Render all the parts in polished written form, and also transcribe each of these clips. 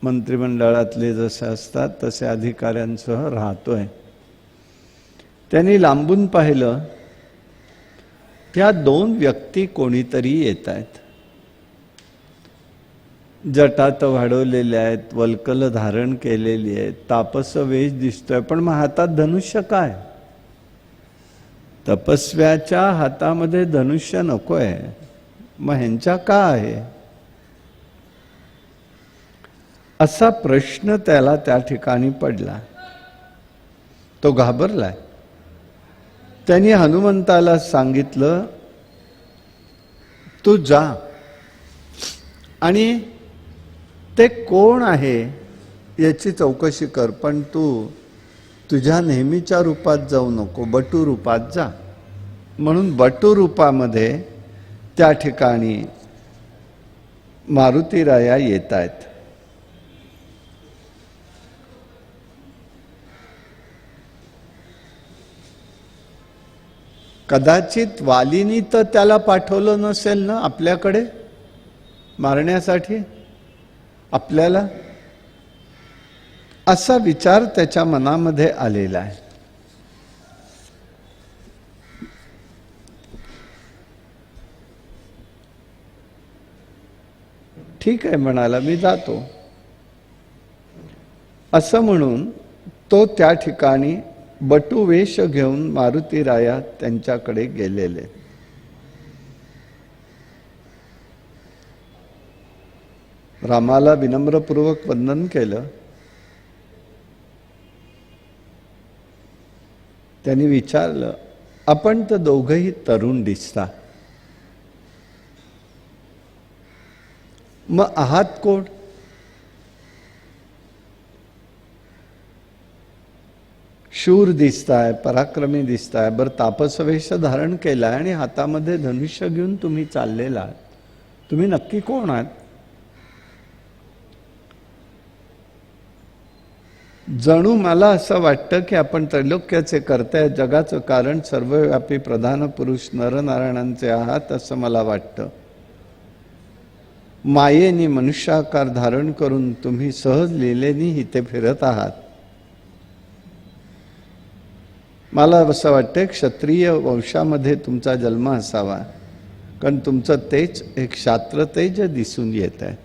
मंत्रिमंडळातले जसे असतात तसे अधिकाऱ्यांसह राहतोय. त्यांनी लांबून पाहिलं, त्या दोन व्यक्ती कोणीतरी येत आहेत. जटात वाढवलेल्या आहेत, वल्कल धारण केलेली आहेत, तापस वेश दिसतोय, पण मग हातात धनुष्य काय? तपस्व्याच्या हातामध्ये धनुष्य नकोय, मग ह्यांच्या का आहे? असा प्रश्न त्याला त्या ठिकाणी पडला. तो घाबरलाय. त्यांनी हनुमंताला सांगितलं, तू जा आणि ते कोण आहे याची चौकशी कर, पण तू तुझ्या नेहमीच्या रूपात जाऊ नको, बटू रूपात जा. म्हणून बटू रूपामध्ये त्या ठिकाणी मारुतीराया येत आहेत. कदाचित वालीनी तर त्याला पाठवलं नसेल ना आपल्याकडे मारण्यासाठी आपल्याला, असा विचार त्याच्या मनामध्ये आलेला आहे. ठीक आहे म्हणाला, मी जातो. असं म्हणून तो त्या ठिकाणी बटू वेश घेऊन मारुतीराया त्यांच्याकडे गेलेले. रामाला विनम्रपूर्वक वंदन केलं. त्यांनी विचारलं, आपण तर दोघंही तरुण दिसता, मग आहात कोण? शूर दिसताय, पराक्रमी दिसताय, बरं तापसवेश धारण केलाय आणि हातामध्ये धनुष्य घेऊन तुम्ही चाललेला आहात, तुम्ही नक्की कोण आहात? जणू मला असं वाटतं की आपण त्रैलोक्याचे कर्ते, जगाचं कारण, सर्वव्यापी प्रधान पुरुष नरनारायणांचे आहात असं मला वाटतं. मायेनी मनुष्याकार धारण करून तुम्ही सहज लीलेनी इथे फिरत आहात. मला असं वाटतं क्षत्रिय वंशामध्ये तुमचा जन्म असावा, कारण तुमचं तेज एक क्षात्र तेज दिसून येत आहे.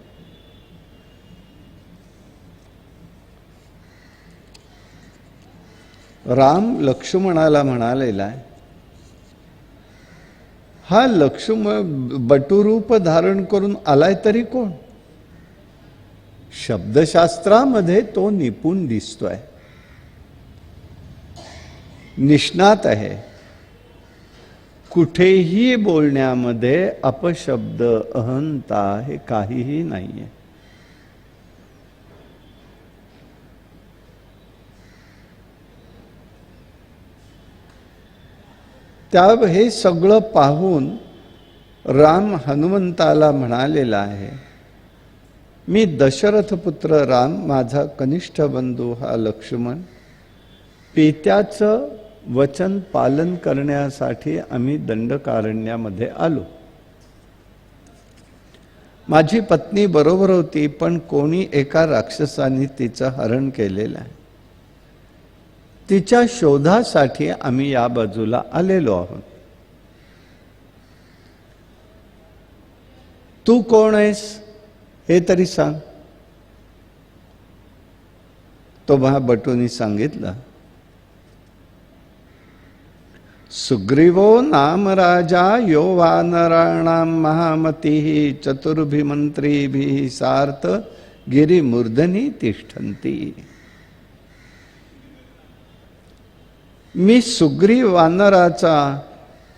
राम लक्ष्मणाला म्हणालेला आहे, हा लक्ष्मण बटुरूप धारण करून आलाय तरी कोण? शब्दशास्त्रामध्ये तो निपुण दिसतोय, निष्णात आहे. कुठेही बोलण्यामध्ये अपशब्द, अहंता हे काहीही नाहीये. त्या हे सगळं पाहून राम हनुमंताला म्हणालेला आहे, मी दशरथ पुत्र राम, माझा कनिष्ठ बंधू हा लक्ष्मण, पित्याचं वचन पालन करण्यासाठी आम्ही दंडकारण्यामध्ये आलो. माझी पत्नी बरोबर होती, पण कोणी एका राक्षसाने तिचं हरण केलेलं आहे. तिच्या शोधासाठी आम्ही या बाजूला आलेलो आहोत. तू कोण आहेस हे तरी सांग. तो महाबटूंनी सांगितलं, सुग्रीवो नाम राजा यो वानराणाम महामती चतुर्भिमंत्रीभिः सार्थ गिरिमूर्धनी तिष्ठन्ति. मी सुग्रीव वानराचा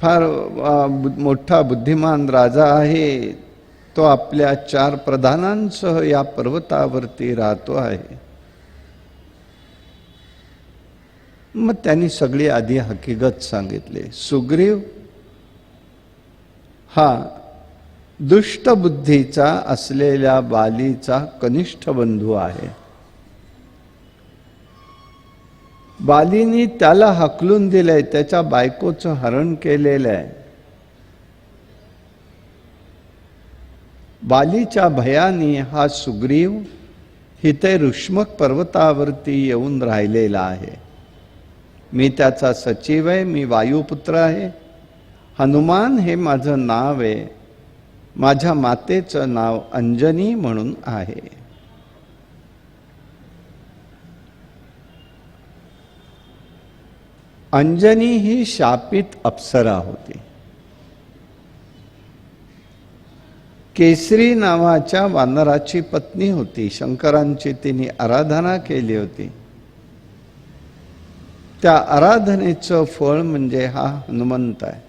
फार मोठा बुद्धिमान राजा आहे. तो आपल्या 4 प्रधानांसह या पर्वतावरती राहतो आहे. मग त्यांनी सगळी आधी हकीकत सांगितली. सुग्रीव हा दुष्ट बुद्धीचा असलेल्या बालीचा कनिष्ठ बंधू आहे. बालीनी त्याला हकलून दिलंय, त्याच्या बायकोचं हरण केलेलं आहे. बालीच्या भयाने हा सुग्रीव इथे ऋष्मक पर्वतावरती येऊन राहिलेला आहे. मी त्याचा सचिव आहे, मी वायुपुत्र आहे. हनुमान हे माझं नाव आहे. माझ्या मातेचं नाव अंजनी म्हणून आहे. अंजनी ही शापित अप्सरा होती. केसरी नावाच्या वानराची पत्नी होती. शंकरांची तिने आराधना केली होती. त्या आराधनेचं फळ म्हणजे हा हनुमंत आहे.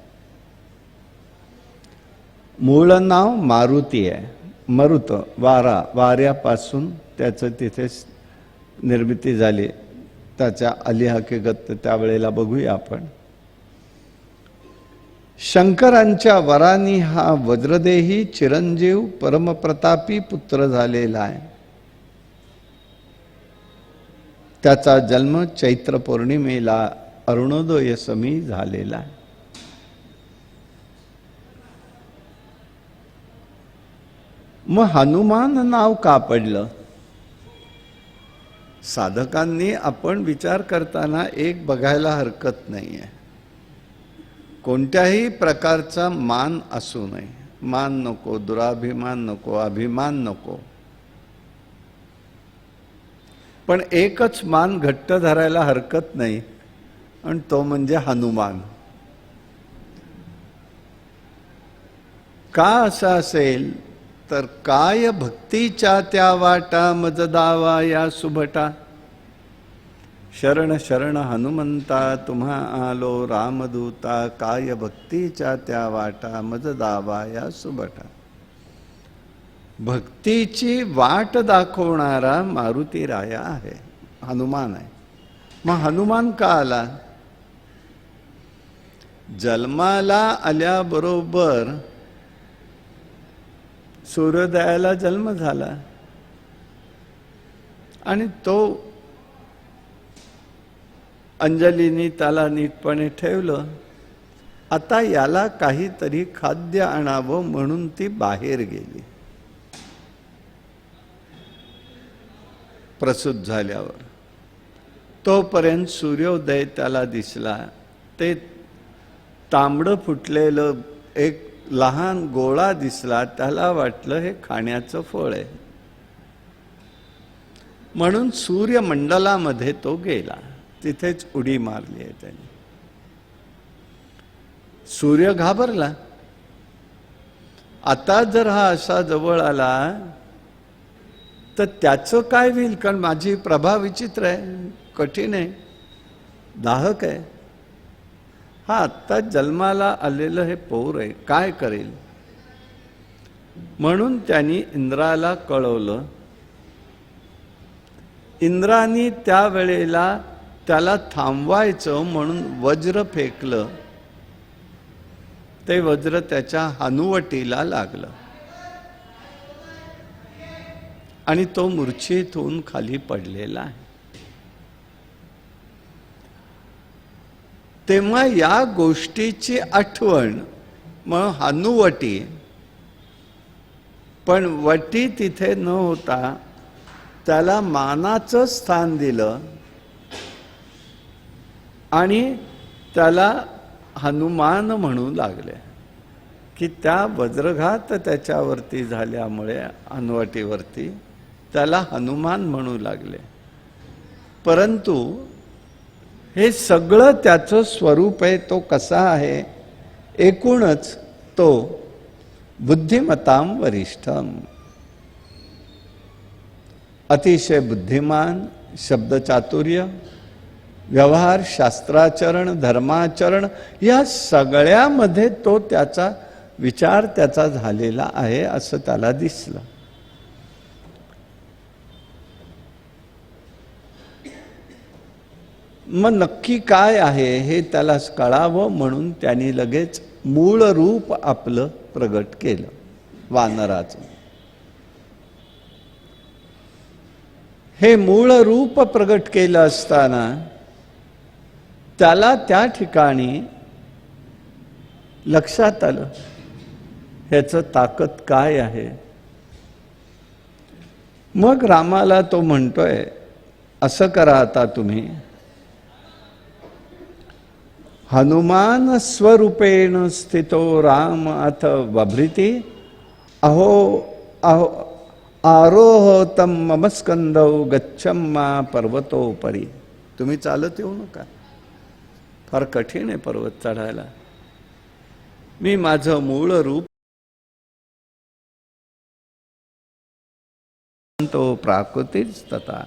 मूळ नाव मारुती आहे. मरुत वारा, वाऱ्यापासून त्याचं तिथे निर्मिती झाली. त्याच्या आली हकीकत त्यावेळेला बघूया आपण. शंकरांच्या वरानी हा वज्रदेही चिरंजीव परमप्रतापी पुत्र झालेला आहे. त्याचा जन्म चैत्र पौर्णिमेला अरुणोदय समी झालेला आहे. मग हनुमान नाव का पडलं? साधकांनी आपण विचार करताना एक बघायला हरकत नाहीये. कोणत्याही प्रकारचा मान असू नये. मान नको, दुराभिमान नको, अभिमान नको. पण एकच मान घट्ट धरायला हरकत नाही, आणि तो म्हणजे हनुमान. का असं असेल तर काय भक्तीच्या त्या वाटा मज दावा या सुभटा. शरण शरण हनुमंता तुम्हा आलो रामदूता. काय भक्तीच्या त्या वाटा मज दावा या सुभटा. भक्तीची वाट दाखवणारा मारुती राया आहे, हनुमान आहे. मग हनुमान का आला? जन्माला आल्याबरोबर सूर्योदयाला जन्म झाला आणि तो अंजलीनी त्याला नीटपणे ठेवलं. आता याला काहीतरी खाद्य आणावं म्हणून ती बाहेर गेली. प्रसूत झाल्यावर तोपर्यंत सूर्योदय त्याला दिसला. ते तांबडं फुटलेलं एक लहान गोळा दिसला. त्याला वाटलं हे खाण्याचं फळ आहे, म्हणून सूर्यमंडलामध्ये तो गेला. तिथेच उडी मारली आहे त्याने. सूर्य घाबरला. आता जर हा असा जवळ आला तर त्याचं काय होईल? कारण माझी प्रभा विचित्र आहे, कठीण आहे, दाहक आहे. हा आत्ता जन्माला आलेलं हे पोर आहे, काय करेल? म्हणून त्यांनी इंद्राला कळवलं. इंद्रानी त्यावेळेला त्याला थांबवायचं म्हणून वज्र फेकलं. ते वज्र त्याच्या हनुवटीला लागलं आणि तो मूर्छित होऊन खाली पडलेला आहे. तेव्हा या गोष्टीची आठवण, मग हनुवटी, पण वटी तिथे न होता त्याला मानाचं स्थान दिलं आणि त्याला हनुमान म्हणू लागले. की त्या वज्रघात त्याच्यावरती झाल्यामुळे हनुवटीवरती त्याला हनुमान म्हणू लागले. परंतु हे सगळं त्याचं स्वरूप आहे. तो कसा आहे? एकूणच तो बुद्धिमतां वरिष्ठम, अतिशय बुद्धिमान, शब्दचातुर्य, व्यवहार, शास्त्राचरण, धर्माचरण या सगळ्यामध्ये तो त्याचा विचार त्याचा झालेला आहे असं त्याला दिसलं. मग नक्की काय आहे हे त्याला कळावं म्हणून त्यांनी लगेच मूळ रूप आपलं प्रगट केलं वानराचं. हे मूळ रूप प्रगट केलं असताना त्याला त्या ठिकाणी लक्षात आलं ह्याचं ताकद काय आहे. मग रामाला तो म्हणतोय, असं करा आता तुम्ही, हनुमान स्वरूपेण स्थितो राम अथ बभ्रिती अहो अहो आरोहतम मम स्कंदौ गच्छम्मा पर्वतोपरी. तुम्ही चालत येऊ नका, फार कठीण आहे पर्वत चढायला. मी माझं मूळ रूप तो प्राकृतिस्तता.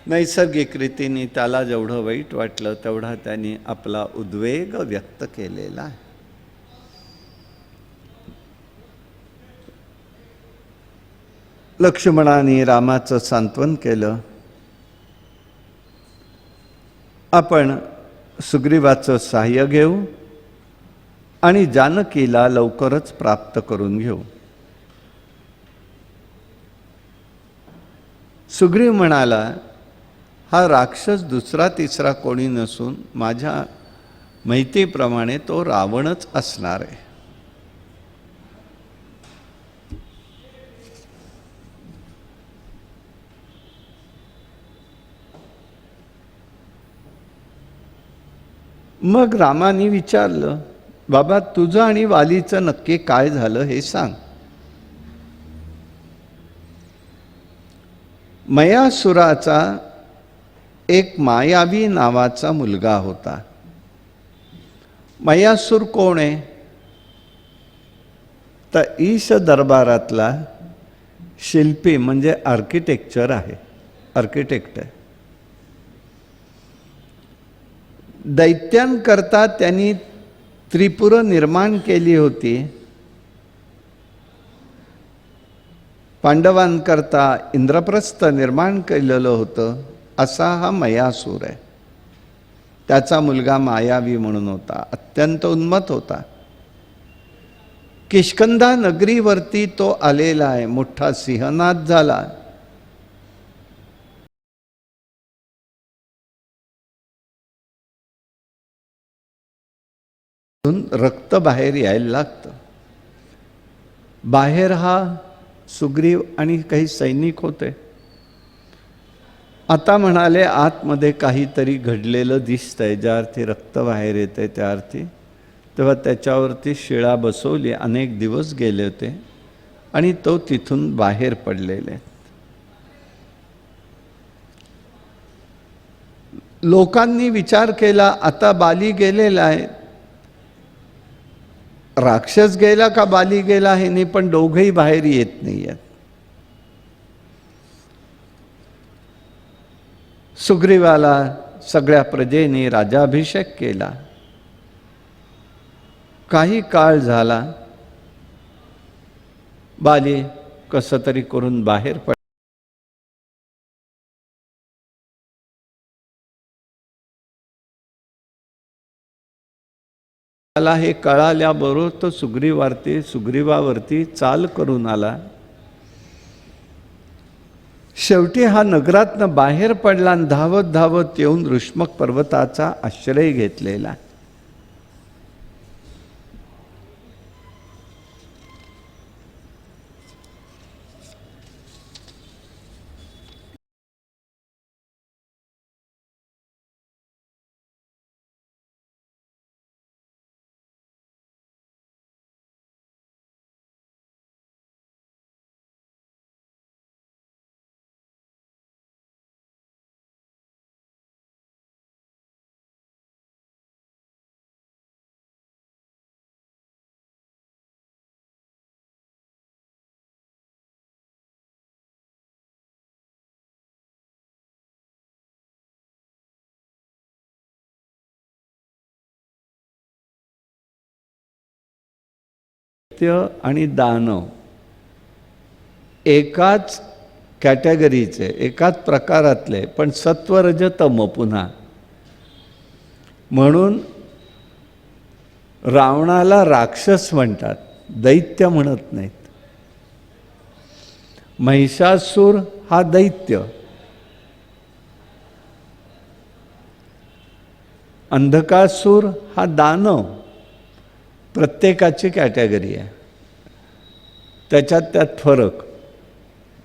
नैसर्गिक रीतीने त्याला जेवढं वाईट वाटलं तेवढा त्यांनी आपला उद्वेग व्यक्त केलेला आहे. लक्ष्मणाने रामाचं सांत्वन केलं. आपण सुग्रीवाचं सहाय्य घेऊ आणि जानकीला लवकरच प्राप्त करून घेऊ. सुग्रीव म्हणाला, हा राक्षस दुसरा तिसरा कोणी नसून माझ्या माहितीप्रमाणे तो रावणच असणार आहे. मग रामाने विचारलं, बाबा तुझं आणि वालीचं नक्की काय झालं हे सांग. मयासुराचा एक मायावी नावाचा मुलगा होता. मयासूर कोण आहे? तर ईश दरबारातला शिल्पी म्हणजे आर्किटेक्चर आहे, आर्किटेक्ट आहे. दैत्यांकरता त्यांनी त्रिपुर निर्माण केली होती. पांडवांकरता इंद्रप्रस्थ निर्माण केलेलं होतं. असा हा मयासूर आहे. त्याचा मुलगा मायावी म्हणून होता, अत्यंत उन्मत्त होता. किष्किंधा नगरीवरती तो आलेला आहे, मोठा सिंहनाद झाला. रक्त बाहेर यायला लागतं. बाहेर हा सुग्रीव आणि काही सैनिक होते. आता म्हणाले आतमध्ये काहीतरी घडलेलं दिसतंय. ज्या अर्थी रक्त बाहेर येते त्या अर्थी, तेव्हा त्याच्यावरती शिळा बसवली. अनेक दिवस गेले होते आणि तो तिथून बाहेर पडलेले. लोकांनी विचार केला, आता बाली गेलेला आहे, राक्षस गेला का बाली गेला हे नाही, पण दोघंही बाहेर येत नाही आहेत. सुग्रीवाला सगळ्या प्रजेने राजाभिषेक केला. काही काळ झाला, बाली कसं तरी करून बाहेर पड. मला हे कळाल्याबरोबर तो सुग्रीवावरती चाल करून आला. शेवटी हा नगरातनं बाहेर पडला आणि धावत धावत येऊन ऋष्मक पर्वताचा आश्रय घेतलेला. आणि दानव एकाच कॅटेगरीचे, एकाच प्रकारातले, पण सत्वरज तम पुन्हा. म्हणून रावणाला राक्षस म्हणतात, दैत्य म्हणत नाहीत. महिषासूर हा दैत्य, अंधकासूर हा दानव. प्रत्येकाची कॅटेगरी आहे, त्याच्यात फरक.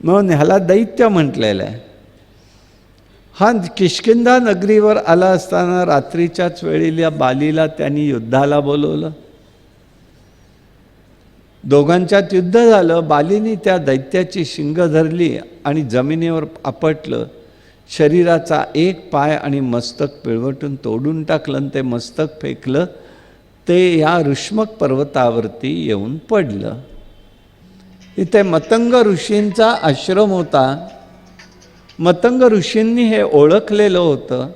म्हणून ह्याला दैत्य म्हटलेलं आहे. हा किष्किंधा नगरीवर आला असताना रात्रीच्याच वेळेला बालीला त्यांनी युद्धाला बोलवलं. दोघांच्यात युद्ध झालं. बालीने त्या दैत्याची शिंग धरली आणि जमिनीवर आपटलं. शरीराचा एक पाय आणि मस्तक पिळवटून तोडून टाकलं आणि ते मस्तक फेकलं. ते या ऋष्मक पर्वतावरती येऊन पडलं. इथे मतंग ऋषींचा आश्रम होता. मतंग ऋषींनी हे ओळखलेलं होतं.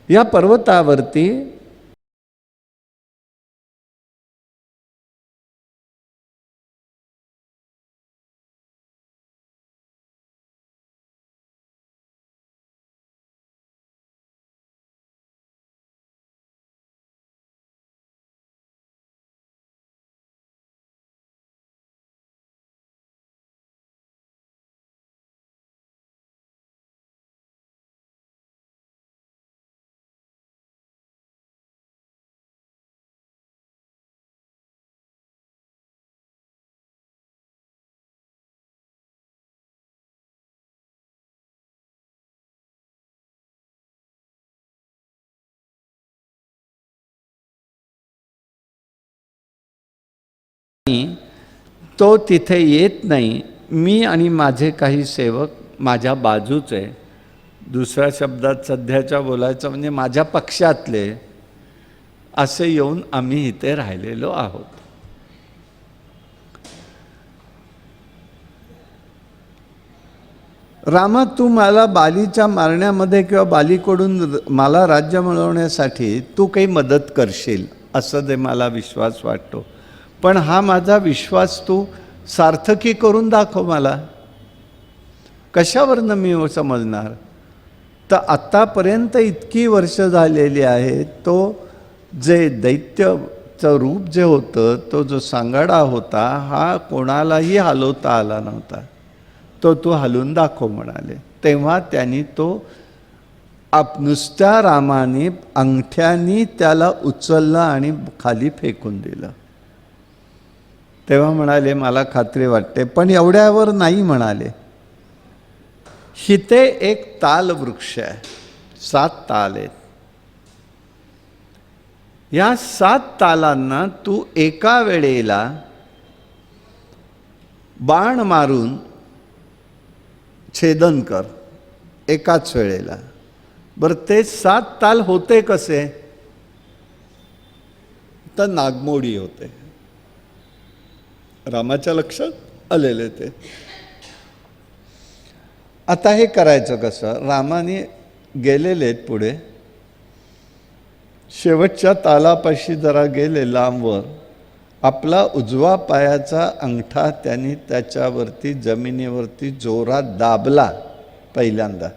या पर्वतावरती तो तिथे येत नाही. मी आणि माझे काही सेवक माझ्या बाजूचे, दुसऱ्या शब्दात सध्याच्या बोलायचं म्हणजे माझ्या पक्षातले, असे येऊन आम्ही इथे राहिलेलो आहोत. रामा, तू मला बालीच्या मारण्यामध्ये किंवा बालीकडून मला राज्य मिळवण्यासाठी तू काही मदत करशील असं ते मला विश्वास वाटतो. पण हा माझा विश्वास तू सार्थकी करून दाखव मला. कशावरनं मी समजणार? तर आत्तापर्यंत इतकी वर्ष झालेली आहेत. तो जे दैत्यचं रूप जे होतं, तो जो सांगाडा होता, हा कोणालाही हलवता आला नव्हता. तो तू हलवून दाखव म्हणाले. तेव्हा त्यांनी तो नुसत्या रामाने अंगठ्यानी त्याला उचललं आणि खाली फेकून दिलं. तेव्हा म्हणाले मला खात्री वाटते. पण एवढ्यावर नाही म्हणाले. हिते एक ताल वृक्ष आहे. 7 ताल आहेत. या 7 तालांना तू एका वेळेला बाण मारून छेदन कर एकाच वेळेला. बरं, ते 7 ताल होते कसे? तर नागमोडी होते. रामाच्या लक्षात आलेले ते. आता हे करायचं कसं? रामाने गेलेले आहेत पुढे. शेवटच्या तालापाशी जरा गेले लांबवर. आपला उजवा पायाचा अंगठा त्यांनी त्याच्यावरती जमिनीवरती जोरात दाबला पहिल्यांदा.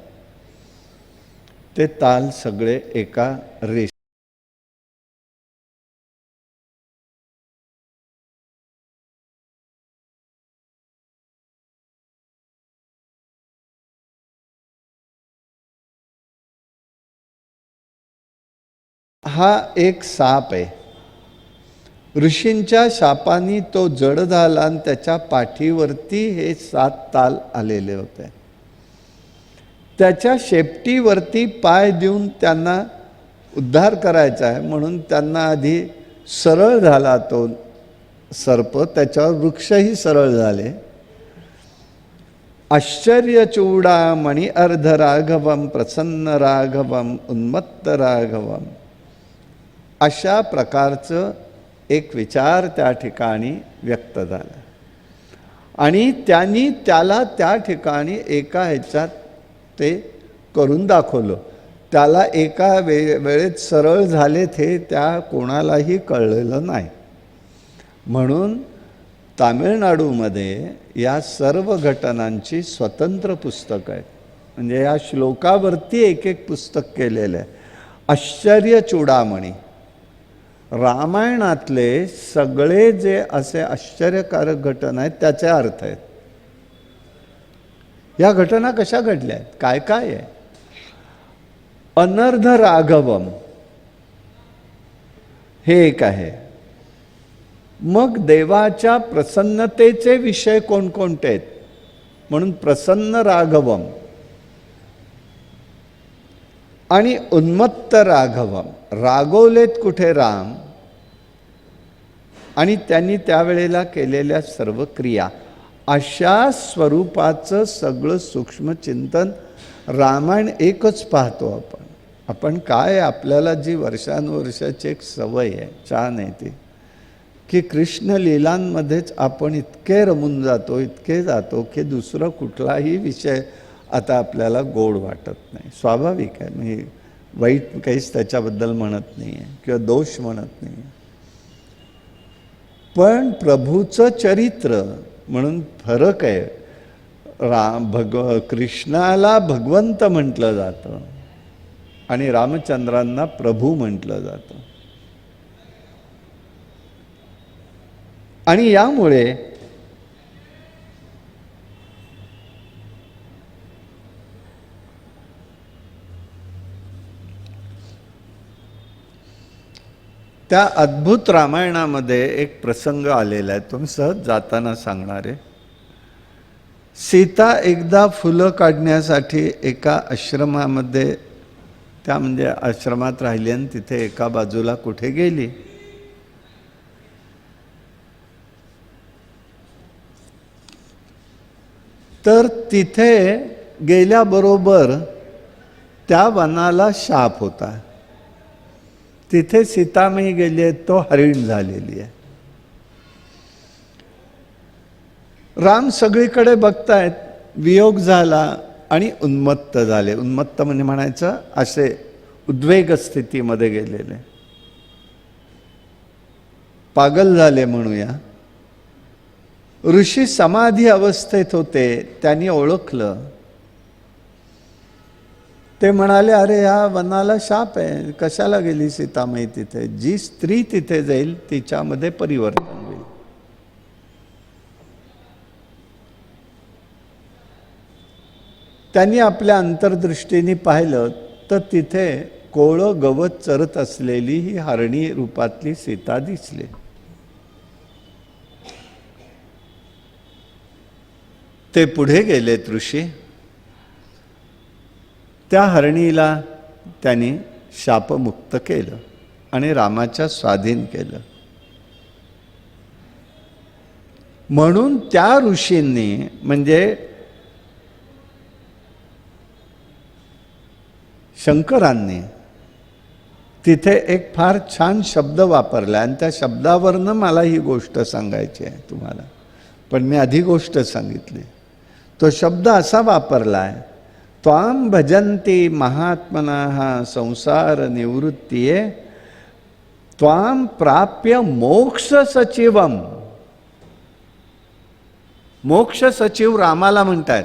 ते ताल सगळे एका रेष. हा एक साप आहे. ऋषींच्या शापानी तो जड झाला आणि त्याच्या पाठीवरती हे 7 ताल आलेले होते. त्याच्या शेपटीवरती पाय देऊन त्यांना उद्धार करायचा आहे म्हणून त्यांना आधी सरळ झाला तो सर्प. त्याच्यावर वृक्षही सरळ झाले. आश्चर्यचूडामणी अर्ध राघवम प्रसन्न राघवम उन्मत्त राघवम, अशा प्रकारचं एक विचार त्या ठिकाणी व्यक्त झाला. आणि त्यांनी त्याला त्या ठिकाणी एका ह्याच्यात ते करून दाखवलं. त्याला एका वेळेत सरळ झालेत हे त्या कोणालाही कळलेलं नाही. म्हणून तामिळनाडूमध्ये या सर्व घटनांची स्वतंत्र पुस्तक आहेत. म्हणजे या श्लोकावरती एक एक पुस्तक केलेलं आहे. आश्चर्य चूडामणी, रामायणातले सगळे जे असे आश्चर्यकारक घटना आहेत त्याचे अर्थ आहेत. या घटना कशा घडल्या आहेत, काय काय आहे? अनर्ध राघवम हे एक आहे. मग देवाच्या प्रसन्नतेचे विषय कोणकोणते आहेत म्हणून प्रसन्न राघवम आणि उन्मत्त राघवम. रागवलेत कुठे राम, आणि त्यांनी त्यावेळेला केलेल्या सर्व क्रिया, अशा स्वरूपाचं सगळं सूक्ष्म चिंतन रामायण एकच पाहतो आपण. आपण काय, आपल्याला जी वर्षानुवर्षाची एक सवय आहे, छान आहे ती, की कृष्ण लीलांमध्येच आपण इतके रमून जातो, इतके जातो की दुसरं कुठलाही विषय आता आपल्याला गोड वाटत नाही. स्वाभाविक आहे, मी वाईट काहीच त्याच्याबद्दल म्हणत नाही आहे किंवा दोष म्हणत नाही आहे. पण प्रभूचं चरित्र म्हणून फरक आहे. कृष्णाला भगवंत म्हटलं जातं आणि रामचंद्रांना प्रभू म्हटलं जातं. आणि यामुळे त्या अद्भुत रामायणामध्ये एक प्रसंग आलेला आहे, तो मी सहज जाताना सांगणार आहे. सीता एकदा फुलं काढण्यासाठी एका आश्रमामध्ये, त्या म्हणजे आश्रमात राहिली आणि तिथे एका बाजूला कुठे गेली. तर तिथे गेल्याबरोबर त्या वनाला शाप होता. तिथे सीतामाई गेली आहे, तो हरिण झालेली आहे. राम सगळीकडे बघतायत, वियोग झाला आणि उन्मत्त झाले. उन्मत्त म्हणजे म्हणायचं असे उद्वेग स्थितीमध्ये गेलेले, पागल झाले म्हणूया. ऋषी समाधी अवस्थेत होते, त्यांनी ओळखलं. ते म्हणाले, अरे या वनाला शाप आहे, कशाला गेली सीतामाई तिथे? जी स्त्री तिथे जाईल तिच्यामध्ये परिवर्तन होईल. त्यांनी आपल्या अंतर्दृष्टीने पाहिलं तर तिथे कोवळं गवत चरत असलेली ही हरणी रूपातली सीता दिसली. ते पुढे गेलेत ऋषी. त्या हरणीला त्यांनी शापमुक्त केलं आणि रामाच्या स्वाधीन केलं. म्हणून त्या ऋषींनी, म्हणजे शंकरांनी, तिथे एक फार छान शब्द वापरला आणि त्या शब्दावरनं मला ही गोष्ट सांगायची आहे तुम्हाला, पण मी आधी गोष्ट सांगितली. तो शब्द असा वापरला आहे, त्वां भजन्ति महात्मनः संसार निवृत्तिये त्वां प्राप्य मोक्ष सचिवम. मोक्ष सचिव रामाला म्हणतात,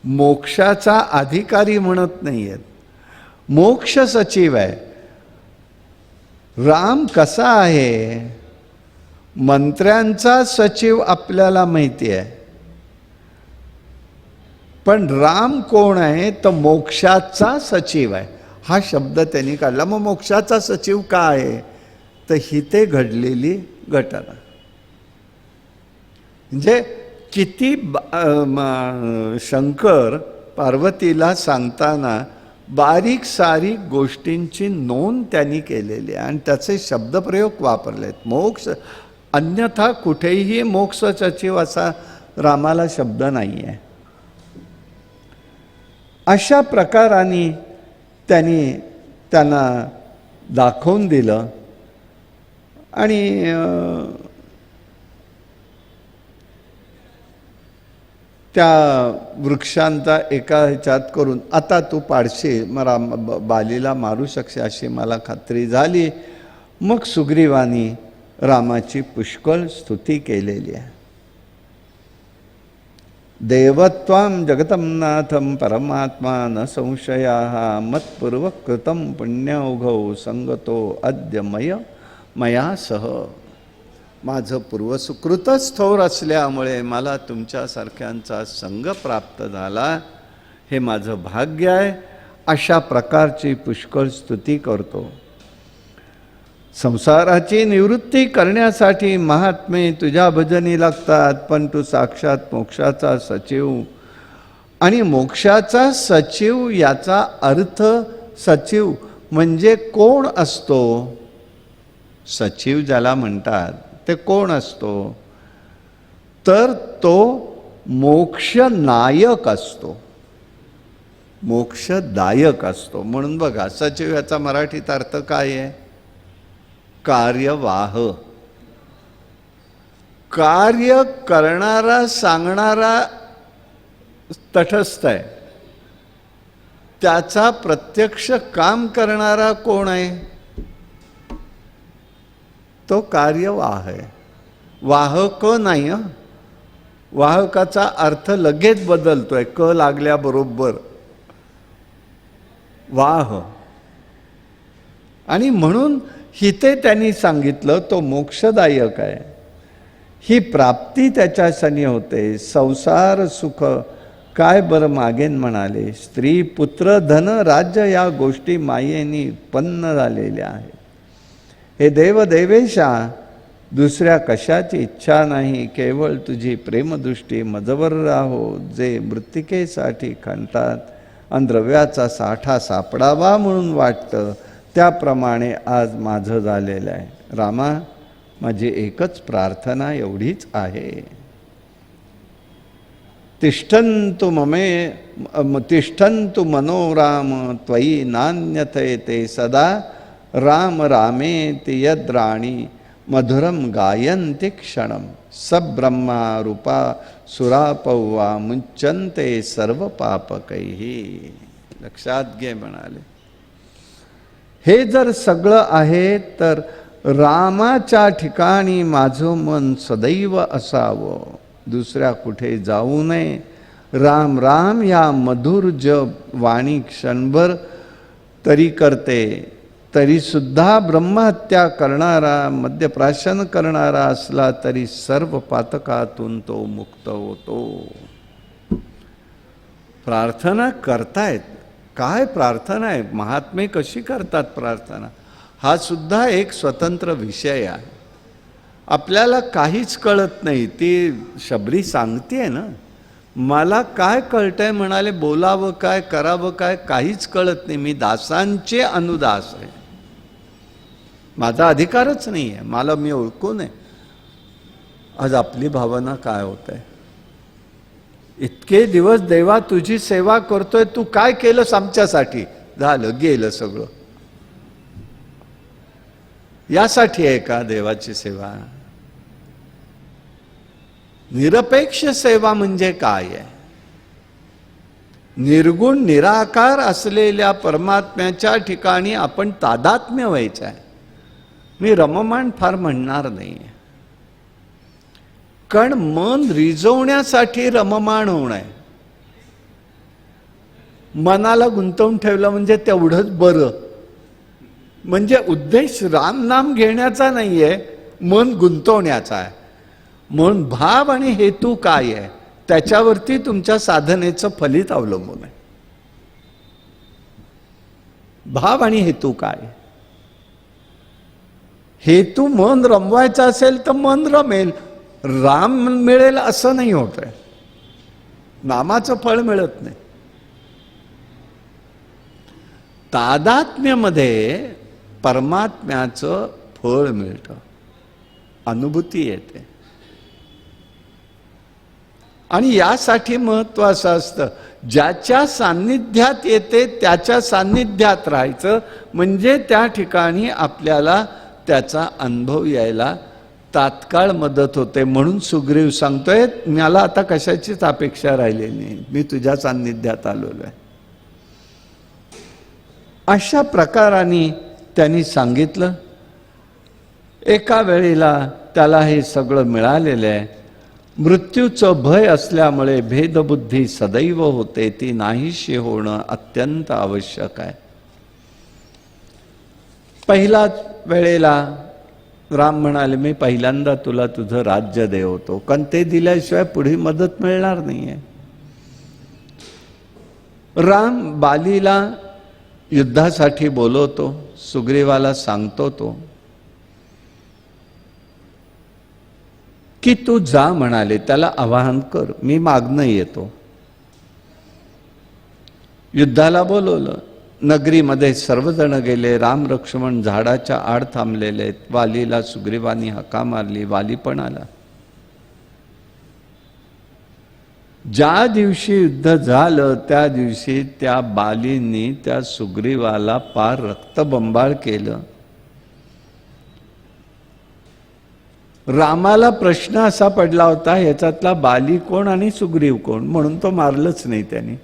मोक्षाचा अधिकारी म्हणत नाहीयेत, मोक्ष सचिव आहे. राम कसा आहे? मंत्र्यांचा सचिव आपल्याला माहिती आहे, पण राम कोण आहे? तर मोक्षाचा सचिव आहे. हा शब्द त्यांनी काढला. मग मोक्षाचा सचिव का आहे? तर हिते घडलेली घटना, म्हणजे किती शंकर पार्वतीला सांगताना बारीक सारीक गोष्टींची नोंद त्यांनी केलेली आहे आणि त्याचे शब्दप्रयोग वापरलेत. मोक्ष, अन्यथा कुठेही मोक्ष सचिव असा रामाला शब्द नाही आहे. अशा प्रकाराने त्यांनी त्यांना दाखवून दिलं आणि त्या वृक्षांचा एका ह्याच्यात करून, आता तू पाडशील, मग बालीला मारू शकशील अशी मला खात्री झाली. मग सुग्रीवानी रामाची पुष्कळ स्तुती केलेली आहे. देवत्वां जगतं नाथं परमात्मा न संशयाः मत्पूर्वक कृतं पुण्यौघौ संगतो अद्य मया सह. माझं पूर्वसुकृतच थोर असल्यामुळे मला तुमच्यासारख्यांचा संग प्राप्त झाला, हे माझं भाग्य आहे. अशा प्रकारची पुष्कळ स्तुती करतो. संसाराची निवृत्ती करण्यासाठी महात्मे तुझ्या भजनी लागतात, पण तू साक्षात मोक्षाचा सचिव आणि मोक्षाचा सचिव याचा अर्थ सचिव म्हणजे कोण असतो? सचिव ज्याला म्हणतात ते कोण असतो? तर तो मोक्षनायक असतो, मोक्षदायक असतो. म्हणून बघा सचिव याचा मराठीत अर्थ काय आहे? कार्यवाह. कार्य करणारा सांगणारा तटस्थ आहे, त्याचा प्रत्यक्ष काम करणारा कोण आहे? तो कार्यवाह आहे. वाहक नाही. वाहकाचा अर्थ लगेच बदलतोय क लागल्याबरोबर. वाह. आणि म्हणून हिते त्यांनी सांगितलं तो मोक्षदायक आहे. ही प्राप्ती त्याच्यासाठी होते. संसार सुख काय बरं मागेन म्हणाले. स्त्री पुत्र धन राज्य या गोष्टी मायेनी उत्पन्न झालेल्या आहेत. हे देव देवेशा दुसऱ्या कशाची इच्छा नाही, केवळ तुझी प्रेमदृष्टी मजवर राहो. जे मृत्तिकेसाठी खणतात आणि द्रव्याचा साठा सापडावा म्हणून वाटतं, त्याप्रमाणे आज माझं झालेलं आहे. रामा, माझी एकच प्रार्थना एवढीच आहे. तिष्ठन्तु मनोराम त्वयि नान्यथेते सदा. राम रामेति यद्राणी मधुरम गायन्ति क्षणम. सब्रह्मा रूपा सुरापौवा मुच्यन्ते सर्व पापकैहि. लक्षात घे म्हणाले. हे जर सगळं आहे तर रामाच्या ठिकाणी माझं मन सदैव असावं, दुसऱ्या कुठे जाऊ नये. राम राम या मधुर जप वाणी क्षणभर तरी करते, तरी सुद्धा ब्रह्महत्या करणारा, मद्यप्राशन करणारा असला तरी सर्व पातकातून तो मुक्त होतो. प्रार्थना करतायत. काय प्रार्थना आहे? महात्मे कशी करतात प्रार्थना? हा सुद्धा एक स्वतंत्र विषय आहे. आपल्याला काहीच कळत नाही. ती शबरी सांगते ना, मला काय कळतंय म्हणाले, बोलावं काय करावं काय काहीच कळत नाही. मी दासांचे अनुदास आहे, माझा अधिकारच नाही आहे, मला मी ओळखू नये. आज आपली भावना काय होत आहे? इतके दिवस देवा तुझी सेवा करतोय, तू काय केलंस आमच्यासाठी? झालं गेलं सगळं. यासाठी आहे का देवाची सेवा? निरपेक्ष सेवा म्हणजे काय आहे? निर्गुण निराकार असलेल्या परमात्म्याच्या ठिकाणी आपण तादात्म्य व्हायचं आहे. मी रममाण फार म्हणणार नाही, कारण मन रिजवण्यासाठी रममाण होणं आहे. मनाला गुंतवून ठेवलं म्हणजे तेवढंच बरं. म्हणजे उद्देश रामनाम घेण्याचा नाहीये, मन गुंतवण्याचा आहे. म्हणून भाव आणि हेतू काय आहे त्याच्यावरती तुमच्या साधनेचं फलित अवलंबून आहे. भाव आणि हेतू काय? हेतू मन रमवायचा असेल तर मन रमेल, राम मिळेल असं नाही होत आहे. नामाचं फळ मिळत नाही. तादात्म्यामध्ये परमात्म्याचं फळ मिळतं, अनुभूती येते. आणि यासाठी महत्त्वाचं असतं, ज्याच्या सान्निध्यात येते त्याच्या सान्निध्यात राहायचं, म्हणजे त्या ठिकाणी आपल्याला त्याचा अनुभव यायला तात्काळ मदत होते. म्हणून सुग्रीव सांगतोय, मला आता कशाचीच अपेक्षा राहिलेली नाही, मी तुझ्या सान्निध्यात आलेलो आहे. अशा प्रकाराने त्यांनी सांगितलं. एका वेळेला त्याला हे सगळं मिळालेलं आहे. मृत्यूचं भय असल्यामुळे भेदबुद्धी सदैव होते, ती नाहीशी होणं अत्यंत आवश्यक आहे. पहिल्याच वेळेला राम म्हणाले, मी पहिल्यांदा तुला तुझं राज्य देवतो, कारण ते दिल्याशिवाय पुढे मदत मिळणार नाहीये. राम बालीला युद्धासाठी बोलवतो, सुग्रीवाला सांगतो तो की तू जा म्हणाले, त्याला आवाहन कर, मी मागणं येतो. युद्धाला बोलवलं. नगरीमध्ये सर्वजण गेले. राम लक्ष्मण झाडाच्या आड थांबलेले. वालीला सुग्रीवानी हाका मारली. वाली पण आला. ज्या दिवशी युद्ध झालं त्या दिवशी त्या बालींनी त्या सुग्रीवाला पार रक्तबंबाळ केलं. रामाला प्रश्न असा पडला होता, ह्याच्यातला बाली कोण आणि सुग्रीव कोण, म्हणून तो मारलंच नाही त्याने.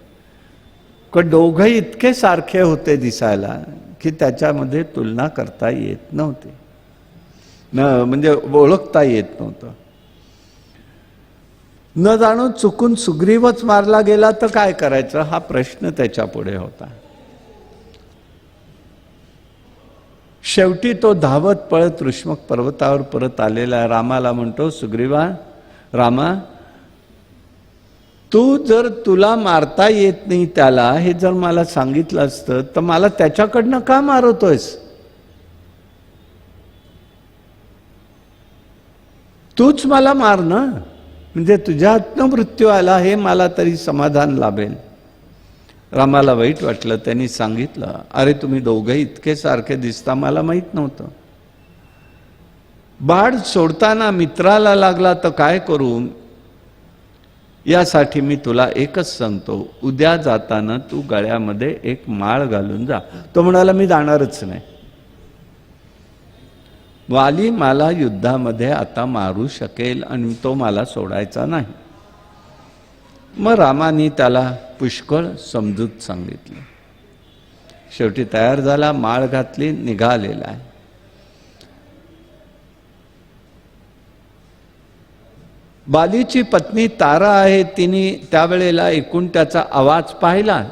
दोघंही इतके सारखे होते दिसायला की त्याच्यामध्ये तुलना करता येत नव्हती, म्हणजे ओळखता येत नव्हतं. न जाणून चुकून सुग्रीवच मारला गेला तर काय करायचं, हा प्रश्न त्याच्या पुढे होता. शेवटी तो धावत पळत ऋष्मक पर्वतावर परत आलेला रामाला म्हणतो, सुग्रीवा, रामा, तू जर तुला मारता येत नाही त्याला हे जर मला सांगितलं असतं तर मला त्याच्याकडनं का मारतोयस? तूच मला मार ना, म्हणजे तुझ्या हातनं मृत्यू आला हे मला तरी समाधान लाभेल. रामाला वाईट वाटलं. त्यांनी सांगितलं, अरे तुम्ही दोघे इतके सारखे दिसता, मला माहित नव्हतं. बाण सोडताना मित्राला लागला तर काय करू, यासाठी मी तुला एकच सांगतो, उद्या जाताना तू गळ्यामध्ये एक माळ घालून जा. तो म्हणाला, मी जाणारच नाही. वाली मला युद्धामध्ये आता मारू शकेल आणि तो मला सोडायचा नाही. मग रामाने त्याला पुष्कळ समजूत सांगितली. शेवटी तयार झाला, माळ घातली, निघालेला आहे. बालीची पत्नी तारा आहे, तिने त्यावेळेला ऐकून त्याचा आवाज पाहिला.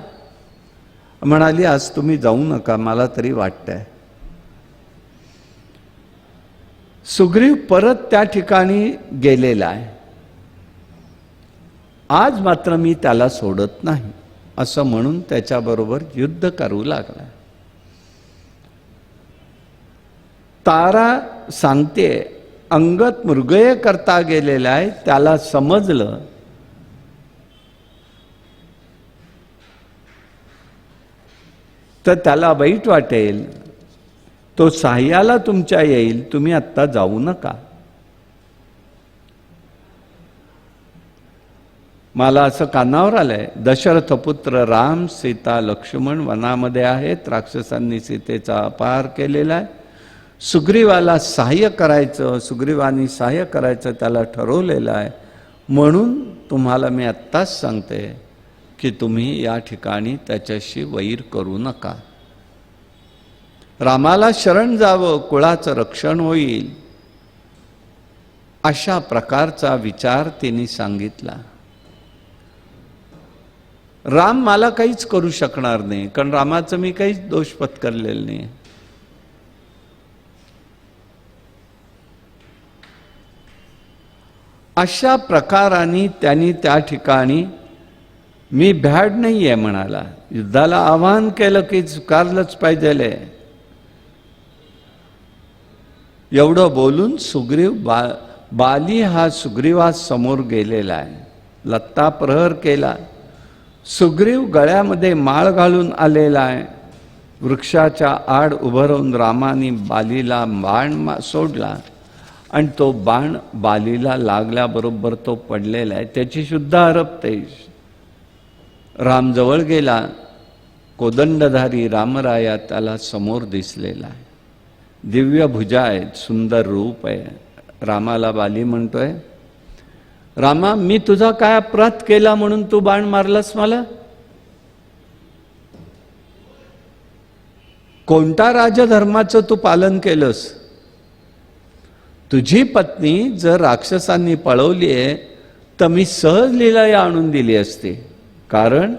म्हणाली, आज तुम्ही जाऊ नका, मला तरी वाटतंय. सुग्रीव परत त्या ठिकाणी गेलेला आहे. आज मात्र मी त्याला सोडत नाही असं म्हणून त्याच्याबरोबर युद्ध करू लागला. तारा सांगते, अंगत मृगय करता गेलेला आहे. त्याला समजलं तर त्याला वाईट वाटेल, तो साह्याला तुमच्या येईल, तुम्ही आत्ता जाऊ नका. मला असं कानावर आलंय, दशरथपुत्र राम, सीता, लक्ष्मण वनामध्ये आहेत. राक्षसांनी सीतेचा अपहार केलेला आहे. सुग्रीवाला सहाय्य करायचं, सुग्रीवानी सहाय्य करायचं त्याला ठरवलेलं आहे. म्हणून तुम्हाला मी आत्ताच सांगते की तुम्ही या ठिकाणी त्याच्याशी वैर करू नका. रामाला शरण जावं, कुळाचं रक्षण होईल, अशा प्रकारचा विचार तिने सांगितला. राम मला काहीच करू शकणार नाही, कारण रामाचं मी काहीच दोष पत्करलेलं नाही. अशा प्रकाराने त्यांनी त्या ठिकाणी मी भ्याड नाही आहे म्हणाला. युद्धाला आवाहन केलं की स्वीकारलंच पाहिजे. एवढं बोलून सुग्रीव बाली हा सुग्रीवास समोर गेलेला आहे. लत्ता प्रहर केला. सुग्रीव गळ्यामध्ये माळ घालून आलेला आहे. वृक्षाच्या आड उभं राहून रामाने बालीला बाण सोडला आणि तो बाण बालीला लागल्याबरोबर तो पडलेला आहे. त्याची शुद्ध हरपते. राम जवळ गेला. कोदंडधारी रामराया त्याला समोर दिसलेला आहे. दिव्य भुजा आहेत, सुंदर रूप आहे. रामाला बाली म्हणतोय, रामा, मी तुझा काय अपराध केला म्हणून तू बाण मारलास मला? कोणत्या राजधर्माचं तू पालन केलंस? तुझी पत्नी जर राक्षसांनी पळवली आहे तर मी सहज लीला आणून दिली असती. कारण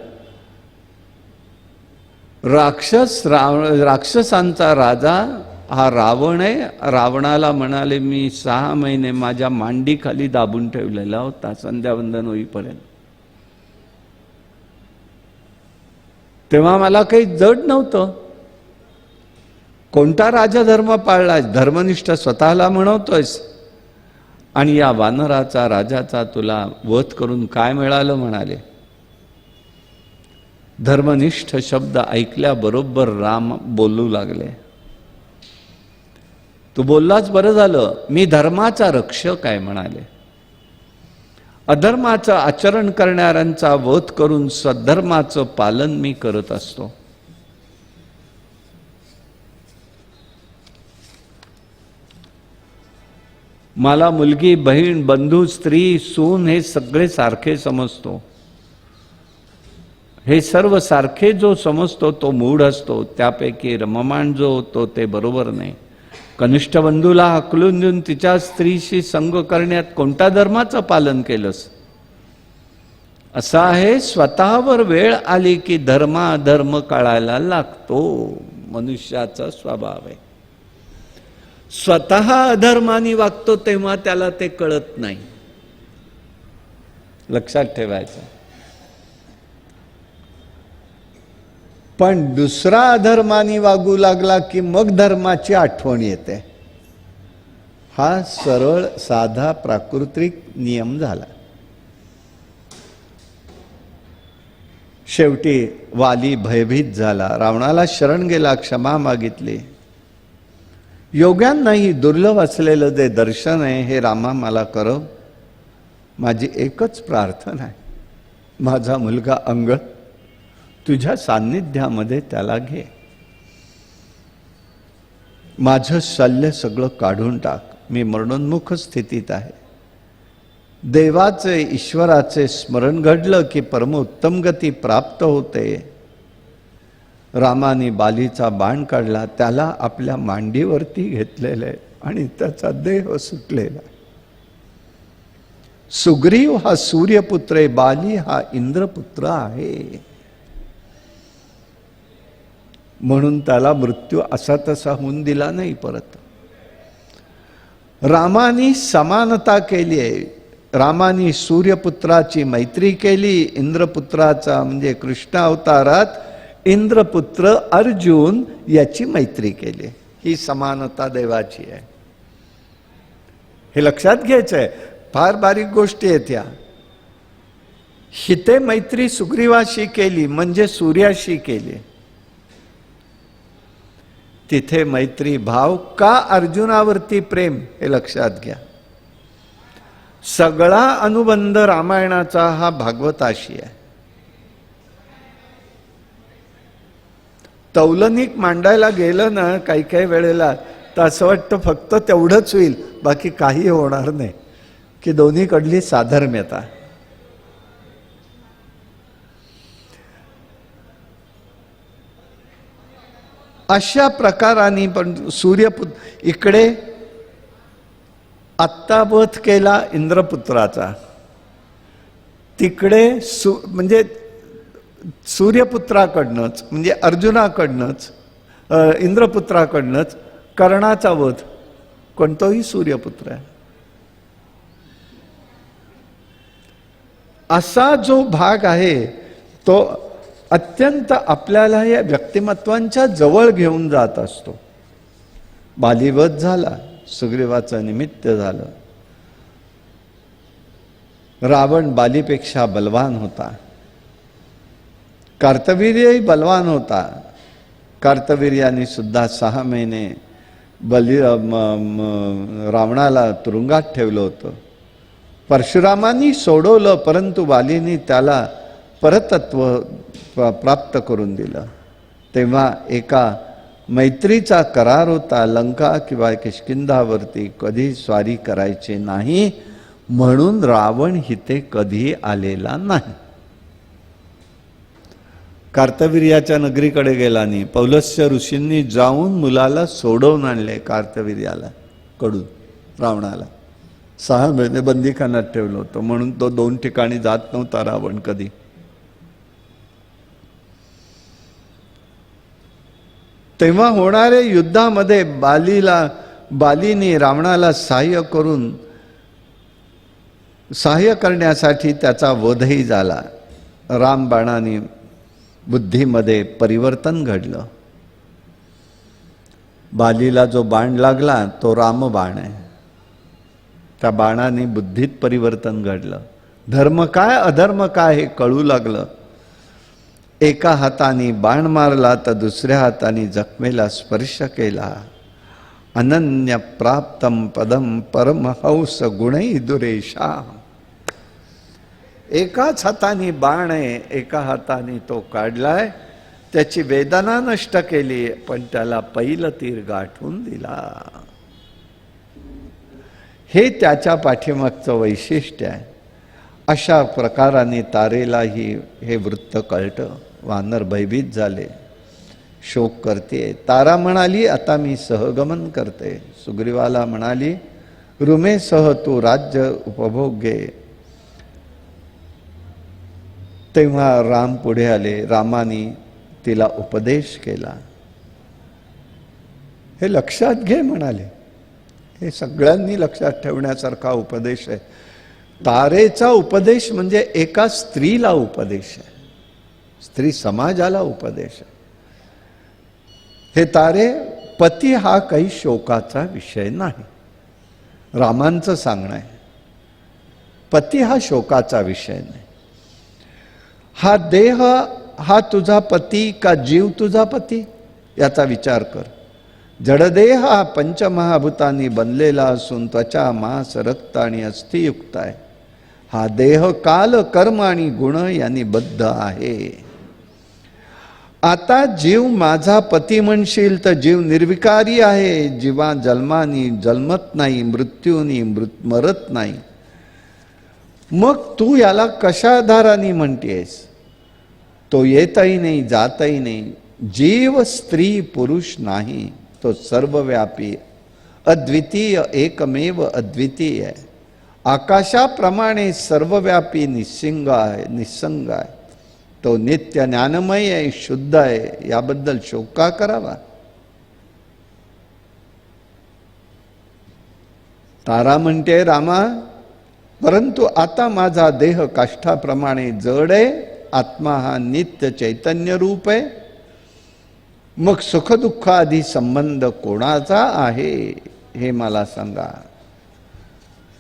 राक्षसांचा राजा हा रावण आहे. रावणाला म्हणाले, मी 6 महिने माझ्या मांडीखाली दाबून ठेवलेला होता संध्यावंदन होईपर्यंत. तेव्हा मला काही जड नव्हतं. कोणता राजधर्म पाळला? धर्मनिष्ठ स्वतःला म्हणवतोयस आणि या वानराचा राजाचा तुला वध करून काय मिळालं म्हणाले. धर्मनिष्ठ शब्द ऐकल्याबरोबर राम बोलू लागले, तू बोललाच बरं झालं, मी धर्माचा रक्षक आहे म्हणाले. अधर्माचं आचरण करणाऱ्यांचा वध करून सद्धर्माचं पालन मी करत असतो. मला मुलगी, बहीण, बंधू, स्त्री, सून हे सगळे सारखे समजतो. हे सर्व सारखे जो समजतो तो मूढ असतो. त्यापैकी रममाण जो होतो ते बरोबर नाही. कनिष्ठ बंधूला हकलून देऊन तिच्या स्त्रीशी संग करण्यात कोणत्या धर्माचं पालन केलंस? असं आहे, स्वतःवर वेळ आली की धर्म कळायला लागतो. मनुष्याचा स्वभाव आहे. स्वतः अधर्माने वागतो तेव्हा त्याला ते कळत नाही. लक्षात ठेवायचं. पण दुसरा अधर्माने वागू लागला की मग धर्माची आठवण येते. हा सरळ साधा प्राकृतिक नियम झाला. शेवटी वाली भयभीत झाला, रावणाला शरण गेला, क्षमा मागितली. योग्यांनाही दुर्लभ असलेलं जे दर्शन आहे हे रामा मला करव. माझी एकच प्रार्थना आहे, माझा मुलगा अंगद तुझ्या सान्निध्यामध्ये त्याला घे. माझं शल्य सगळं काढून टाक. मी मरणोन्मुख स्थितीत आहे. देवाचे, ईश्वराचे स्मरण घडलं की परमोत्तम गती प्राप्त होते. रामाने बालीचा बाण काढला, त्याला आपल्या मांडीवरती घेतलेले आणि त्याचा देह सुटलेला. सुग्रीव हा सूर्यपुत्र आहे, बाली हा इंद्रपुत्र आहे. म्हणून त्याला मृत्यू असा तसा होऊन दिला नाही. परत रामानी समानता केली आहे. रामानी सूर्यपुत्राची मैत्री केली. इंद्रपुत्राचा म्हणजे कृष्ण अवतारात इंद्रपुत्र अर्जुन याची मैत्री केली. ही समानता देवाची आहे. हे लक्षात घ्यायचंय. फार बारीक गोष्टी आहेत या. हिते मैत्री सुग्रीवाशी केली म्हणजे सूर्याशी केली. तिथे मैत्री भाव का अर्जुनावरती प्रेम, हे लक्षात घ्या. सगळा अनुबंध रामायणाचा हा भागवताशी आहे. तौलनिक मांडायला गेलं ना काही काही वेळेला तर असं वाटतं फक्त तेवढंच होईल, बाकी काही होणार नाही, की दोन्हीकडली साधर्म्यता. अशा प्रकाराने पण सूर्यपुत्र इकडे आत्ता वध केला इंद्रपुत्राचा, तिकडे म्हणजे सूर्यपुत्राकडनंच म्हणजे अर्जुनाकडनंच इंद्रपुत्राकडनंच कर्णाचा वध. कोणतोही सूर्यपुत्र आहे. असा जो भाग आहे तो अत्यंत आपल्याला या व्यक्तिमत्वांच्या जवळ घेऊन जात असतो. बालीवध झाला, सुग्रीवाचं निमित्त झालं. रावण बालीपेक्षा बलवान होता. कार्तवीर्यही बलवान होता. कार्तवीर्याने सुद्धा 6 महिने रावणाला तुरुंगात ठेवलं होतं. परशुरामांनी सोडवलं, परंतु बालीने त्याला परतत्व प्राप्त करून दिलं. तेव्हा एका मैत्रीचा करार होता. लंका किंवा किष्किंधावरती कधी स्वारी करायची नाही, म्हणून रावण हिते कधी आलेला नाही. कार्तवीर्याच्या नगरीकडे गेला नाही. पौलस्य ऋषींनी जाऊन मुलाला सोडवून आणले कार्तवीर्याला कडून रावणाला. 6 महिने बंदीखान्यात ठेवलं होतं, म्हणून तो 2 ठिकाणी जात नव्हता रावण कधी. तेव्हा होणाऱ्या युद्धामध्ये बालीने रावणाला सहाय्य करण्यासाठी त्याचा वधही झाला. रामबाणाने बुद्धीमध्ये परिवर्तन घडलं. बालीला जो बाण लागला तो रामबाण आहे. त्या बाणाने बुद्धीत परिवर्तन घडलं. धर्म काय अधर्म काय हे कळू लागलं. एका हाताने बाण मारला तर दुसऱ्या हाताने जखमेला स्पर्श केला. अनन्य प्राप्तम पदम परमहंस गुणै दुरेशा. एकाच हाताने बाण आहे, एका हाताने तो काढलाय, त्याची वेदना नष्ट केली, पण त्याला पैल तीर गाठून दिला. हे त्याच्या पाठीमागचं वैशिष्ट्य आहे. अशा प्रकाराने तारेलाही हे वृत्त कळतं. वानर भयभीत झाले, शोक करते. तारा म्हणाली, आता मी सहगमन करते. सुग्रीवाला म्हणाली, रुमेसह तू राज्य उपभोग घे. तेव्हा राम पुढे आले. रामाने तिला उपदेश केला. हे लक्षात घे म्हणाले. हे सगळ्यांनी लक्षात ठेवण्यासारखा उपदेश आहे. तारेचा उपदेश म्हणजे एका स्त्रीला उपदेश आहे, स्त्री समाजाला उपदेश आहे. हे तारे, पती हा काही शोकाचा विषय नाही. रामांचं सांगणं आहे, पती हा शोकाचा विषय नाही. हा देह हा तुझा पती का जीव तुझा पती, याचा विचार कर. जडदेह हा पंचमहाभूतांनी बनलेला असून त्वचा मांस रक्त आणि अस्थियुक्त आहे. हा देह काल कर्म आणि गुण यांनी बद्ध आहे. आता जीव माझा पती म्हणशील तर जीव निर्विकारी आहे. जीवा जन्मानी जन्मत नाही, मृत्यूनी मरत नाही. मग तू याला कशा आधाराने म्हणतेस? तो येतही नाही, जातही नाही. जीव स्त्री पुरुष नाही, तो सर्वव्यापी अद्वितीय एकमेव अद्वितीय आहे. आकाशाप्रमाणे सर्वव्यापी निस्संग आहे. तो नित्य ज्ञानमय आहे, शुद्ध आहे. याबद्दल शोक का करावा? तारा म्हणते, रामा, परंतु आता माझा देह काष्ठाप्रमाणे जड आहे. आत्मा हा नित्य चैतन्य रूप आहे. मग सुखदुःख आधी संबंध कोणाचा आहे हे मला सांगा.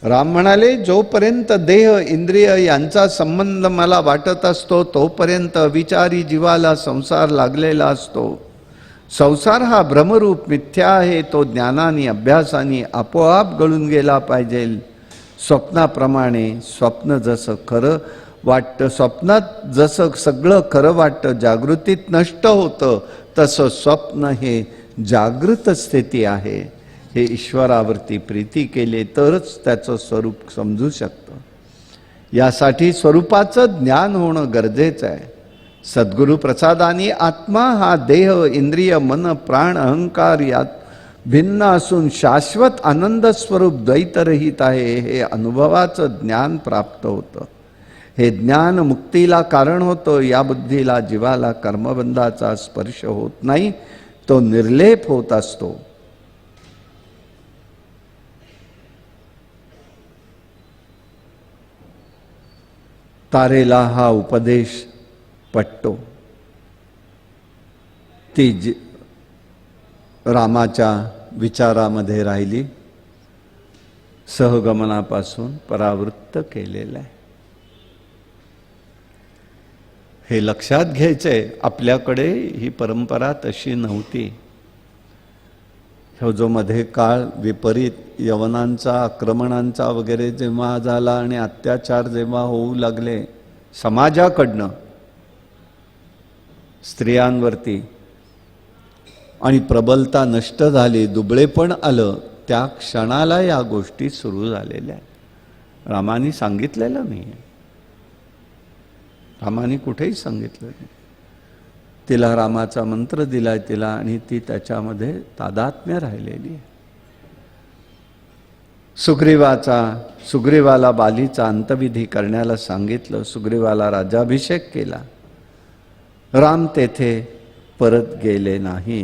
राम म्हणाले, जोपर्यंत देह इंद्रिय यांचा संबंध मला वाटत असतो तोपर्यंत विचारी जीवाला संसार लागलेला असतो. संसार हा भ्रमरूप मिथ्या आहे. तो ज्ञानाने अभ्यासाने आपोआप गळून गेला पाहिजे. स्वप्नाप्रमाणे स्वप्न जसं खरं वाटतं, स्वप्नात जसं सगळं खरं वाटतं, जागृतीत नष्ट होतं, तसं स्वप्न हे जागृत स्थिती आहे. हे ईश्वरावरती प्रीती केले तरच त्याचं स्वरूप समजू शकतं. यासाठी स्वरूपाचं ज्ञान होणं गरजेचं आहे. सद्गुरु प्रसादाने आत्मा हा देह इंद्रिय मन प्राण अहंकार यात भिन्न असून शाश्वत आनंद स्वरूप द्वैतरहित आहे हे अनुभवाचं ज्ञान प्राप्त होतं. हे ज्ञान मुक्तीला कारण होतं. या बुद्धीला जीवाला कर्मबंधाचा स्पर्श होत नाही, तो निर्लेप होत असतो. तारेला हा उपदेश पटतो. ती रामाच्या विचारामध्ये राहिली. सहगमनापासून परावृत्त केलेलं आहे. हे लक्षात घ्यायचंय. आपल्याकडे ही परंपरा तशी नव्हती. जो मध्ये काळ विपरीत यवनांचा आक्रमणांचा वगैरे जेव्हा झाला आणि अत्याचार जेव्हा होऊ लागले समाजाकडनं स्त्रियांवरती आणि प्रबलता नष्ट झाली, दुबळेपण आलं, त्या क्षणाला या गोष्टी सुरू झालेल्या आहेत. रामाने सांगितलेलं नाही. रामाने कुठेही सांगितलं नाही. तिला रामाचा मंत्र दिलाय तिला आणि ती त्याच्यामध्ये तादात्म्य राहिलेली आहे. सुग्रीवाला बालीचा अंतविधी करण्याला सांगितलं. सुग्रीवाला राज्याभिषेक केला. राम तेथे परत गेले नाही.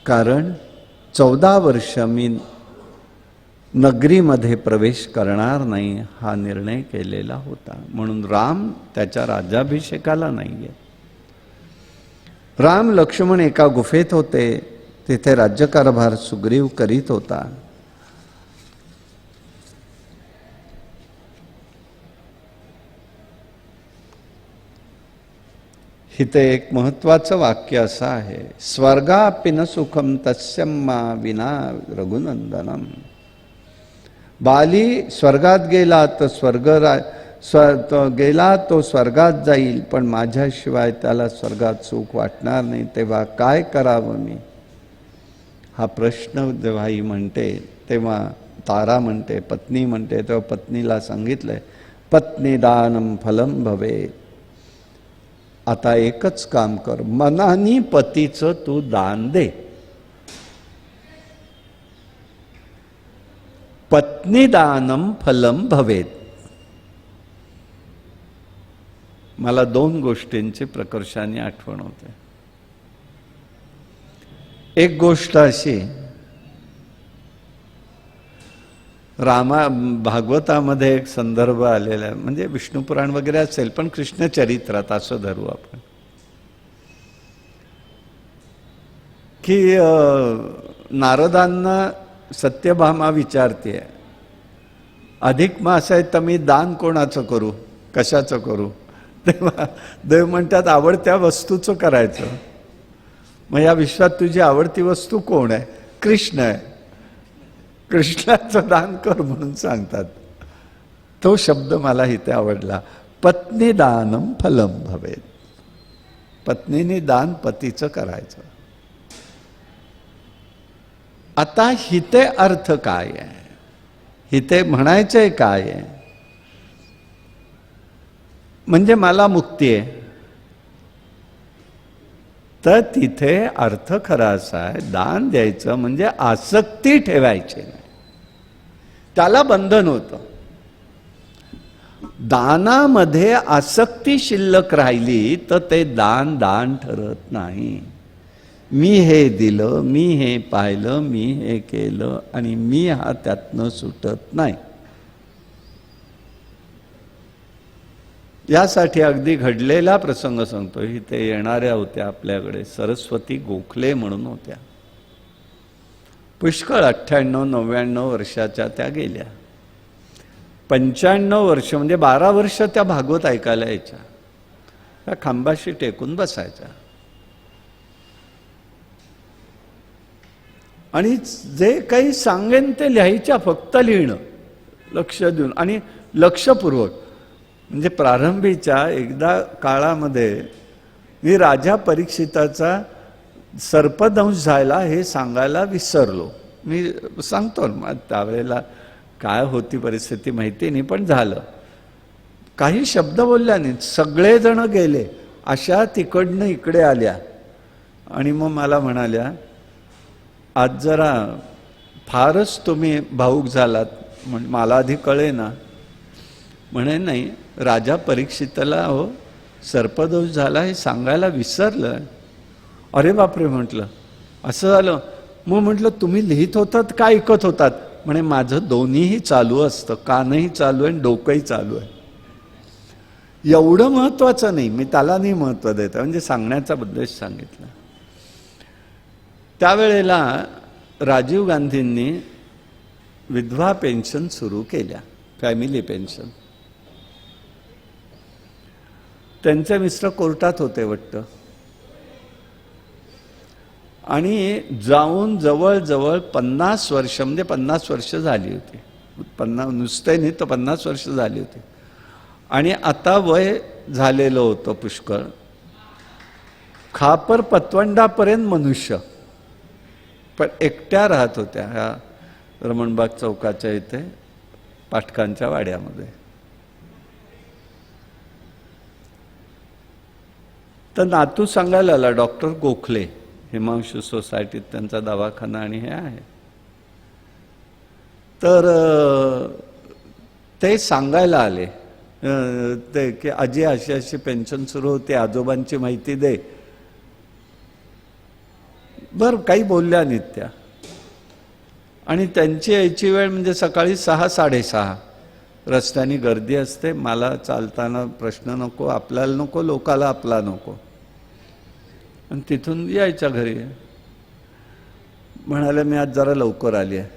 कारण 14 वर्ष मी नगरीमध्ये प्रवेश करणार नाही हा निर्णय केलेला होता. म्हणून राम त्याच्या राज्याभिषेकाला नाहीये. राम लक्ष्मण एका गुफेत होते. तिथे राज्यकारभार सुग्रीव करीत होता. इथे एक महत्वाचं वाक्य असं आहे, स्वर्गापि न सुखम तस्यम्मा विना रघुनंदनम. बाली स्वर्गात गेला तर गेला तो स्वर्गात जाईल, पण माझ्याशिवाय त्याला स्वर्गात सुख वाटणार नाही, तेव्हा काय करावं मी? हा प्रश्न जेव्हा ही म्हणते तेव्हा तारा म्हणते, पत्नी म्हणते, तेव्हा पत्नीला सांगितलंय पत्नीदानम फलम भवेत. आता एकच काम कर, मनानी पतीचं तू दान दे. पत्नीदानम फलम भवेत. मला दोन गोष्टींची प्रकर्षाने आठवण होते. एक गोष्ट अशी, भागवतामध्ये एक संदर्भ आलेला आहे, म्हणजे विष्णू पुराण वगैरे असेल, पण कृष्ण चरित्रात असं धरू आपण, की नारदांना सत्यभामा विचारते, अधिक मास आहे तर मी दान कोणाचं करू, कशाचं करू? तेव्हा देव म्हणतात आवडत्या वस्तूचं करायचं. मग या विश्वात तुझी आवडती वस्तू कोण आहे? कृष्ण आहे. कृष्णाचं दान कर म्हणून सांगतात. तो शब्द मला इथे आवडला, पत्नी दानम फलम भवेत. पत्नीने दान पतीचं करायचं. आता हिते अर्थ काय आहे? हिते म्हणायचंय काय आहे? म्हणजे मला मुक्ती आहे, तर तिथे अर्थ खरा असा आहे, दान द्यायचं म्हणजे आसक्ती ठेवायची नाही, त्याला बंधन होतं. दानामध्ये आसक्ती शिल्लक राहिली तर ते दान दान ठरत नाही. मी हे दिलं, मी हे पाहिलं, मी हे केलं आणि मी हा त्यातनं सुटत नाही. यासाठी अगदी घडलेला प्रसंग सांगतो. इथे येणाऱ्या होत्या आपल्याकडे सरस्वती गोखले म्हणून होत्या. पुष्कळ 98-99 वर्षाच्या त्या गेल्या. 95 वर्ष म्हणजे 12 वर्ष त्या भागवत ऐकायला यायच्या. त्या खांबाशी टेकून बसायच्या आणि जे काही सांगेन ते लिहायच्या, फक्त लिहिणं, लक्ष देऊन आणि लक्षपूर्वक. म्हणजे प्रारंभीच्या एकदा काळामध्ये मी राजा परीक्षिताचा सर्पदंश झाला हे सांगायला विसरलो. मी सांगतो ना, त्यावेळेला काय होती परिस्थिती माहिती नाही, पण झालं. काही शब्द बोलल्या नाहीत, सगळेजण गेले. अशा तिकडनं इकडे आल्या आणि मग मला म्हणाल्या, आज जरा फारच तुम्ही भावूक झालात. मला आधी कळे ना. म्हणे नाही, राजा परीक्षितला हो सर्पदोष झाला हे सांगायला विसरलं. अरे बापरे म्हटलं, असं झालं. मग म्हटलं तुम्ही लिहित होतात का ऐकत होतात? म्हणे माझं दोन्हीही चालू असतं, कानही चालू आहे आणि डोकंही चालू आहे. एवढं महत्वाचं नाही, मी त्याला नाही महत्व देत, म्हणजे सांगण्याचा उद्देश सांगितला. त्यावेळेला राजीव गांधींनी विधवा पेन्शन सुरू केल्या, फॅमिली पेन्शन. त्यांचे मिस्टर कोर्टात होते वाटतं आणि जाऊन जवळजवळ 50 वर्ष, म्हणजे 50 वर्ष झाली होती. 50 नुसते नाही तर 50 वर्ष झाली होती. आणि आता वय झालेलं होतं पुष्कळ. खापर पतवंडापर्यंत मनुष्य, पण एकट्या राहत होत्या ह्या रमणबाग चौकाच्या इथे पाटकांच्या वाड्यामध्ये. तर नातू सांगायला आला, डॉक्टर गोखले, हिमांशू सोसायटीत त्यांचा दवाखाना आणि हे आहे. तर ते सांगायला आले ते की आजी अशी अशी पेन्शन सुरू होते, आजोबांची माहिती दे. बरं, काही बोलल्या नाहीत त्या. आणि त्यांची यायची वेळ म्हणजे सकाळी 6-6:30. रस्त्याने गर्दी असते, मला चालताना प्रश्न नको, आपल्याला नको, लोकाला आपला नको. आणि तिथून यायच्या घरी. म्हणाले मी आज जरा लवकर आली आहे.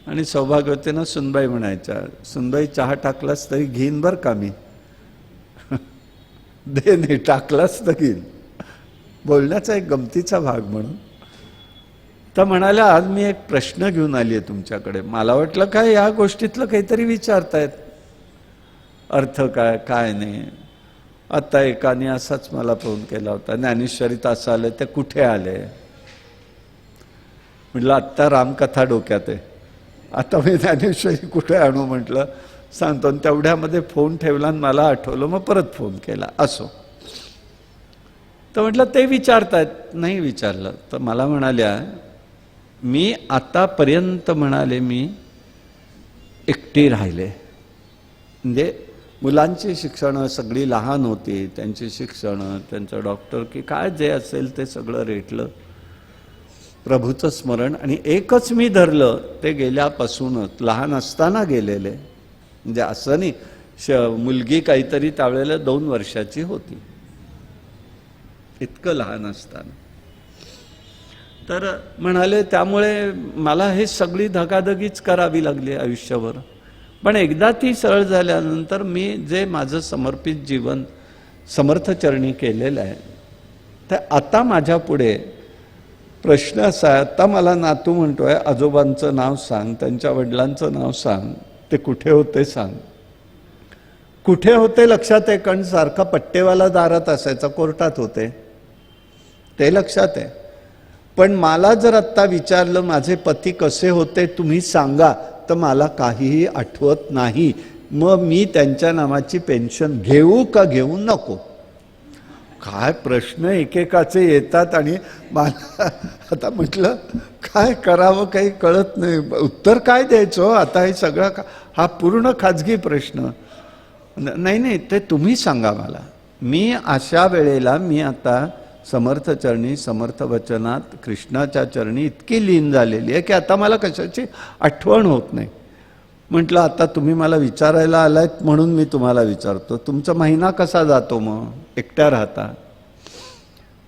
आणि सौभाग्यवतीनं सुनबाई म्हणायच्या, सुनबाई चहा टाकलास तरी घेईन बरं का मी. दे नाही, टाकलाच तर घेईल. बोलण्याचा एक गमतीचा भाग म्हणून. तर म्हणाल्या, आज मी एक प्रश्न घेऊन आली आहे तुमच्याकडे. मला वाटलं काय या गोष्टीतलं काहीतरी विचारतायत, अर्थ काय काय नाही. आता एकाने असाच मला फोन केला होता, ज्ञानेश्वरीत असं आलं, ते कुठे आले? म्हटलं आत्ता रामकथा डोक्यात आहे, आता मी ज्ञानेश्वरी कुठे आणू म्हटलं, सांगतो. आणि तेवढ्यामध्ये फोन ठेवला आणि मला आठवलं, मग परत फोन केला. असो. तर म्हटलं ते विचारतायत. नाही विचारलं. तर मला म्हणाल्या, मी आतापर्यंत म्हणाले मी एकटी राहिले. म्हणजे मुलांची शिक्षणं सगळी लहान होती, त्यांची शिक्षणं, त्यांचं डॉक्टर की काय जे असेल ते सगळं रेटलं. प्रभूचं स्मरण. आणि एकच मी धरलं, ते गेल्यापासूनच लहान असताना गेलेले. म्हणजे असं नाही, मुलगी काहीतरी त्यावेळेला 2 वर्षाची होती, इतकं लहान असताना. तर म्हणाले, त्यामुळे मला हे सगळी धगाधगीच करावी लागली आयुष्यभर. पण एकदा ती सरळ झाल्यानंतर मी जे माझं समर्पित जीवन समर्थचरणी केलेलं आहे, तर आता माझ्या पुढे प्रश्न असा आहे, आता मला नातू म्हणतोय आजोबांचं नाव सांग, त्यांच्या वडिलांचं नाव सांग, ते कुठे होते सांग. कुठे होते लक्षात आहे, कारण सारखा पट्टेवाला दारात असायचा, कोर्टात होते, ते लक्षात आहे. पण मला जर आत्ता विचारलं माझे पती कसे होते तुम्ही सांगा, तर मला काहीही आठवत नाही. मग मी त्यांच्या नावाची पेन्शन घेऊ का घेऊ नको? काय प्रश्न एकेकाचे येतात. आणि मला आता म्हटलं काय करावं काही कळत नाही, उत्तर काय द्यायचं. आता हे सगळं हा पूर्ण खाजगी प्रश्न. नाही, ते तुम्ही सांगा मला. मी अशा वेळेला मी आता समर्थ चरणी, समर्थ वचनात, कृष्णाच्या चरणी इतकी लीन झालेली आहे की आता मला कशाची आठवण होत नाही. म्हटलं आता तुम्ही मला विचारायला आलायत म्हणून मी तुम्हाला विचारतो, तुमचा महिना कसा जातो? मग एकट्या राहता?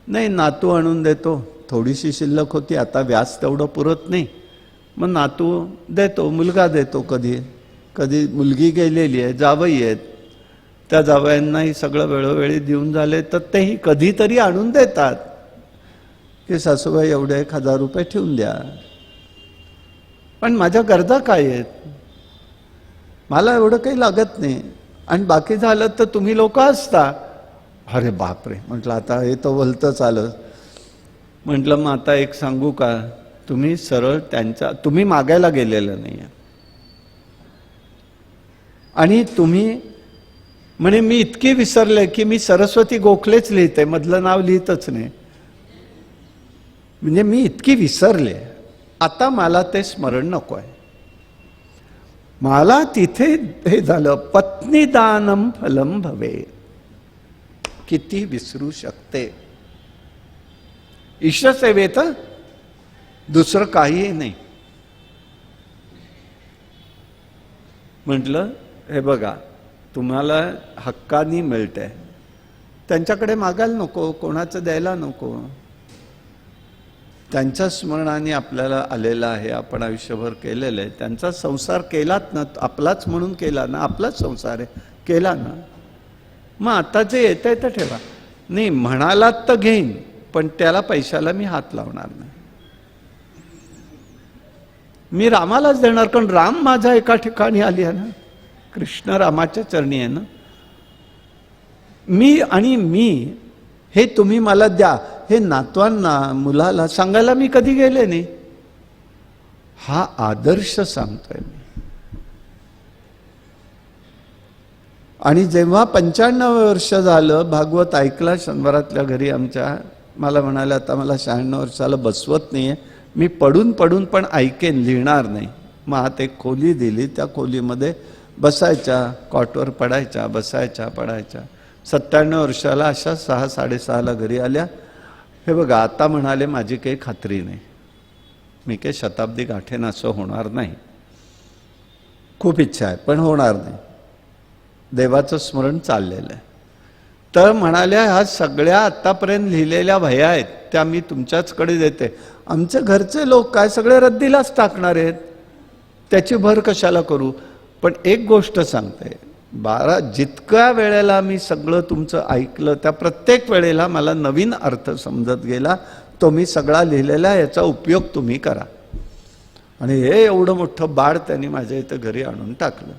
नाही, नातू आणून देतो, थोडीशी शिल्लक होती, आता व्याज तेवढं पुरत नाही, मग नातू देतो, मुलगा देतो, कधी कधी मुलगी गेलेली आहे, जावई आहेत, त्या जावयांनाही सगळं वेळोवेळी देऊन झाले तर तेही कधीतरी आणून देतात की सासूबाई एवढे 1000 रुपये ठेवून द्या. पण माझ्या गरजा काय आहेत? मला एवढं काही लागत नाही. आणि बाकी झालं तर तुम्ही लोक असता. अरे बापरे, म्हटलं आता हे तर भलतंच आलं. म्हटलं मग आता एक सांगू का, तुम्ही सरळ तुम्ही मागायला गेलेलं नाही आणि तुम्ही म्हणे मी इतकी विसरले की मी सरस्वती गोखलेच लिहिते, मधलं नाव लिहितच नाही. म्हणजे मी इतकी विसरले, आता मला ते स्मरण नको आहे. मला तिथे हे झालं, पत्नीदानम फलम भवे. किती विसरू शकते? ईशसेवेत दुसरं काहीही नाही. म्हटलं हे बघा, तुम्हाला हक्कानी मिळते, त्यांच्याकडे मागायला नको, कोणाचं द्यायला नको. त्यांच्या स्मरणाने आपल्याला आलेलं आहे, आपण आयुष्यभर केलेलं आहे. त्यांचा संसार केलात ना, आपलाच म्हणून केला ना, आपलाच संसार आहे, केला ना. मग आता जे येत आहे तर ठेवा. नाही म्हणालात तर घेईन, पण त्याला पैशाला मी हात लावणार नाही. मी रामालाच देणार, कारण राम माझा एका ठिकाणी आली आहे ना, कृष्ण रामाच्या चरणी आहे ना. मी हे तुम्ही मला द्या, हे नातवांना, मुलाला सांगायला मी कधी गेले नाही. हा आदर्श सांगतोय मी. आणि जेव्हा 95 वर्ष झालं भागवत ऐकला शनिवारातल्या घरी आमच्या, मला म्हणाले आता मला 96 वर्षाला बसवत नाहीये, मी पडून पण ऐकेन, लिहिणार नाही. मग आत एक खोली दिली, त्या खोलीमध्ये बसायच्या, कॉटवर पडायच्या, बसायच्या, पडायच्या. 97 वर्षाला अशा 6-6:30ला घरी आल्या. हे बघा आता म्हणाले माझी काही खात्री नाही, मी काही शताब्दी गाठेन असं होणार नाही. खूप इच्छा आहे पण होणार नाही, देवाचं स्मरण चाललेलं आहे. तर म्हणाल्या ह्या सगळ्या आत्तापर्यंत लिहिलेल्या वह्या आहेत त्या मी तुमच्याचकडे देते. आमचे घरचे लोक काय सगळे रद्दीलाच टाकणार आहेत, त्याची भर कशाला करू. पण एक गोष्ट सांगते, जितक्या वेळेला मी सगळं तुमचं ऐकलं त्या प्रत्येक वेळेला मला नवीन अर्थ समजत गेला. तो मी सगळा लिहिलेला, याचा उपयोग तुम्ही करा. आणि हे एवढं मोठं बाळ त्यांनी माझ्या इथं घरी आणून टाकलं.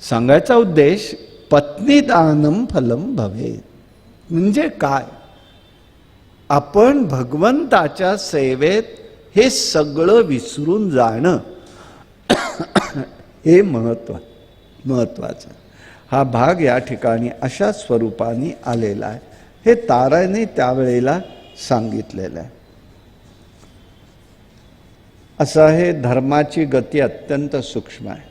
सांगायचा उद्देश पत्नीदानम फलम भवेत म्हणजे काय? आपण भगवंताच्या सेवेत हे सगळं विसरून जाणं हे महत्वाचं. हा भाग या ठिकाणी अशा स्वरूपाने आलेला आहे. हे ताराने त्यावेळेला सांगितलेलं आहे. असं हे धर्माची गती अत्यंत सूक्ष्म आहे.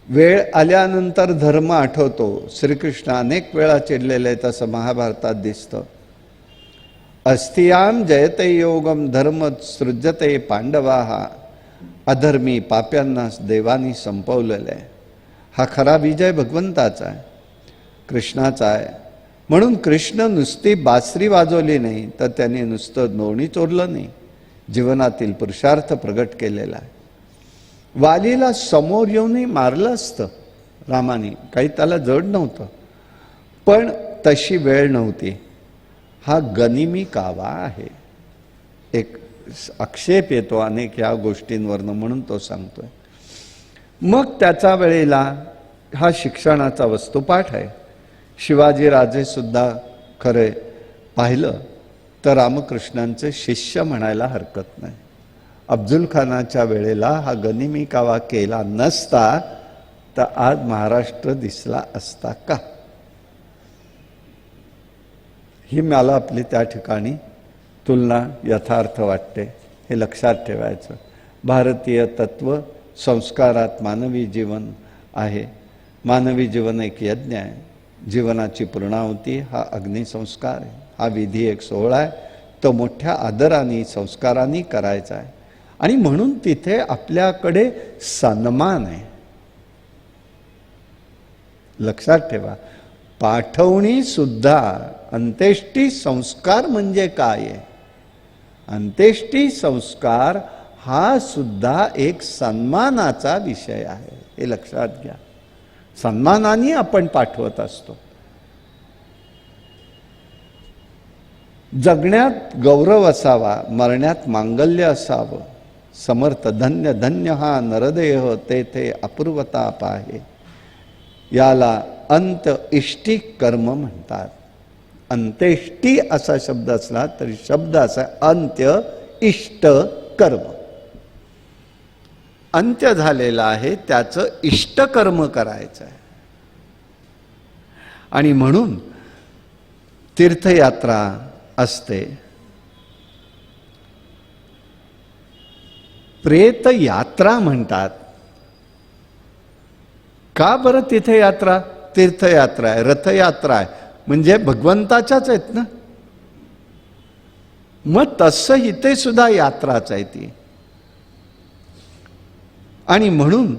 वेळ आल्यानंतर धर्म आठवतो. श्रीकृष्ण अनेक वेळा चिडलेले आहेत असं महाभारतात दिसतं. अस्थियाम जयते योगम धर्म सृजते पांडवाहा. अधर्मी पाप्यांना देवानी संपवलेलं आहे. हा खरा विजय भगवंताचा आहे, कृष्णाचा आहे. म्हणून कृष्ण नुसती बासरी वाजवली नाही तर त्याने नुसतं नोणी चोरलं नाही, जीवनातील पुरुषार्थ प्रगट केलेला आहे. वालीला समोर येऊनही मारलं असतं रामाने, काही त्याला जड नव्हतं, पण तशी वेळ नव्हती. हा गनिमी कावा आहे. एक आक्षेप येतो अनेक या गोष्टींवरनं, म्हणून तो सांगतोय. मग त्याचा वेळेला हा शिक्षणाचा वस्तुपाठ आहे. शिवाजी राजे सुद्धा खरे पाहिलं तर रामकृष्णांचे शिष्य म्हणायला हरकत नाही. अफजल खानाच्या वेळेला हा गनिमी कावा केला नसता तर आज महाराष्ट्र दिसला असता का? ही मला आपली त्या ठिकाणी तुलना यथार्थ वाटते. हे लक्षात ठेवायचं. भारतीय तत्व संस्कारात मानवी जीवन आहे. मानवी जीवन एक यज्ञ आहे. जीवनाची पूर्णाहुती हा अग्निसंस्कार आहे. हा विधी एक सोहळा आहे. तो मोठ्या आदराने संस्कारांनी करायचा आहे. आणि म्हणून तिथे आपल्याकडे सन्मान आहे. लक्षात ठेवा, पाठवणी सुद्धा अंत्येष्टी संस्कार म्हणजे काय आहे? अंत्येष्टी संस्कार हा सुद्धा एक सन्मानाचा विषय आहे. हे लक्षात घ्या. सन्मानाने आपण पाठवत असतो. जगण्यात गौरव असावा, मरण्यात मांगल्य असावं. समर्थ धन्य धन्य हा नरदेह तेथे अपूर्वता पाहे. याला अंत इष्टी कर्म म्हणतात. अंत्येष्टी असा शब्द असला तरी शब्द असा अंत्य इष्ट कर्म. अंत्य झालेला आहे त्याचं इष्टकर्म करायचं आहे. आणि म्हणून तीर्थयात्रा असते. प्रेत यात्रा म्हणतात. का बरं तिथे यात्रा? तीर्थयात्रा आहे, रथयात्रा आहे, म्हणजे भगवंताच्याच आहेत ना. मग तसं इथे सुद्धा यात्राच आहे ती. आणि म्हणून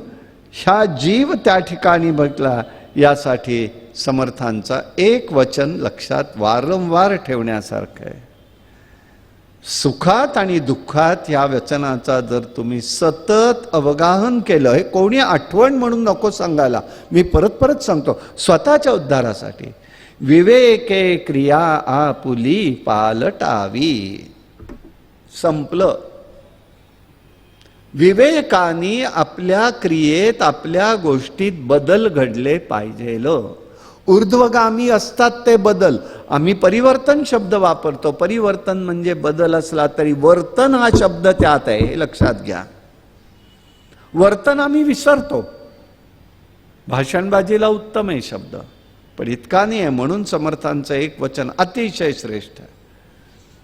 ह्या जीव त्या ठिकाणी बघला. यासाठी समर्थांचा एक वचन लक्षात वारंवार ठेवण्यासारखं आहे. सुखात आणि दुःखात या वचनाचा जर तुम्ही सतत अवगाहन केलं, हे कोणी आठवण म्हणून नको सांगायला, मी परत परत सांगतो स्वतःच्या उद्धारासाठी. विवेके क्रिया आपुली पालटावी. संपलं. विवेकाने आपल्या क्रियेत आपल्या गोष्टीत बदल घडले पाहिजेल. ऊर्ध्वगामी असतात ते बदल. आम्ही परिवर्तन शब्द वापरतो. परिवर्तन म्हणजे बदल असला तरी वर्तन हा शब्द त्यात आहे, हे लक्षात घ्या. वर्तन आम्ही विसरतो. भाषणबाजीला उत्तम आहे शब्द, पण इतका नाही आहे. म्हणून समर्थांचं एक वचन अतिशय श्रेष्ठ आहे.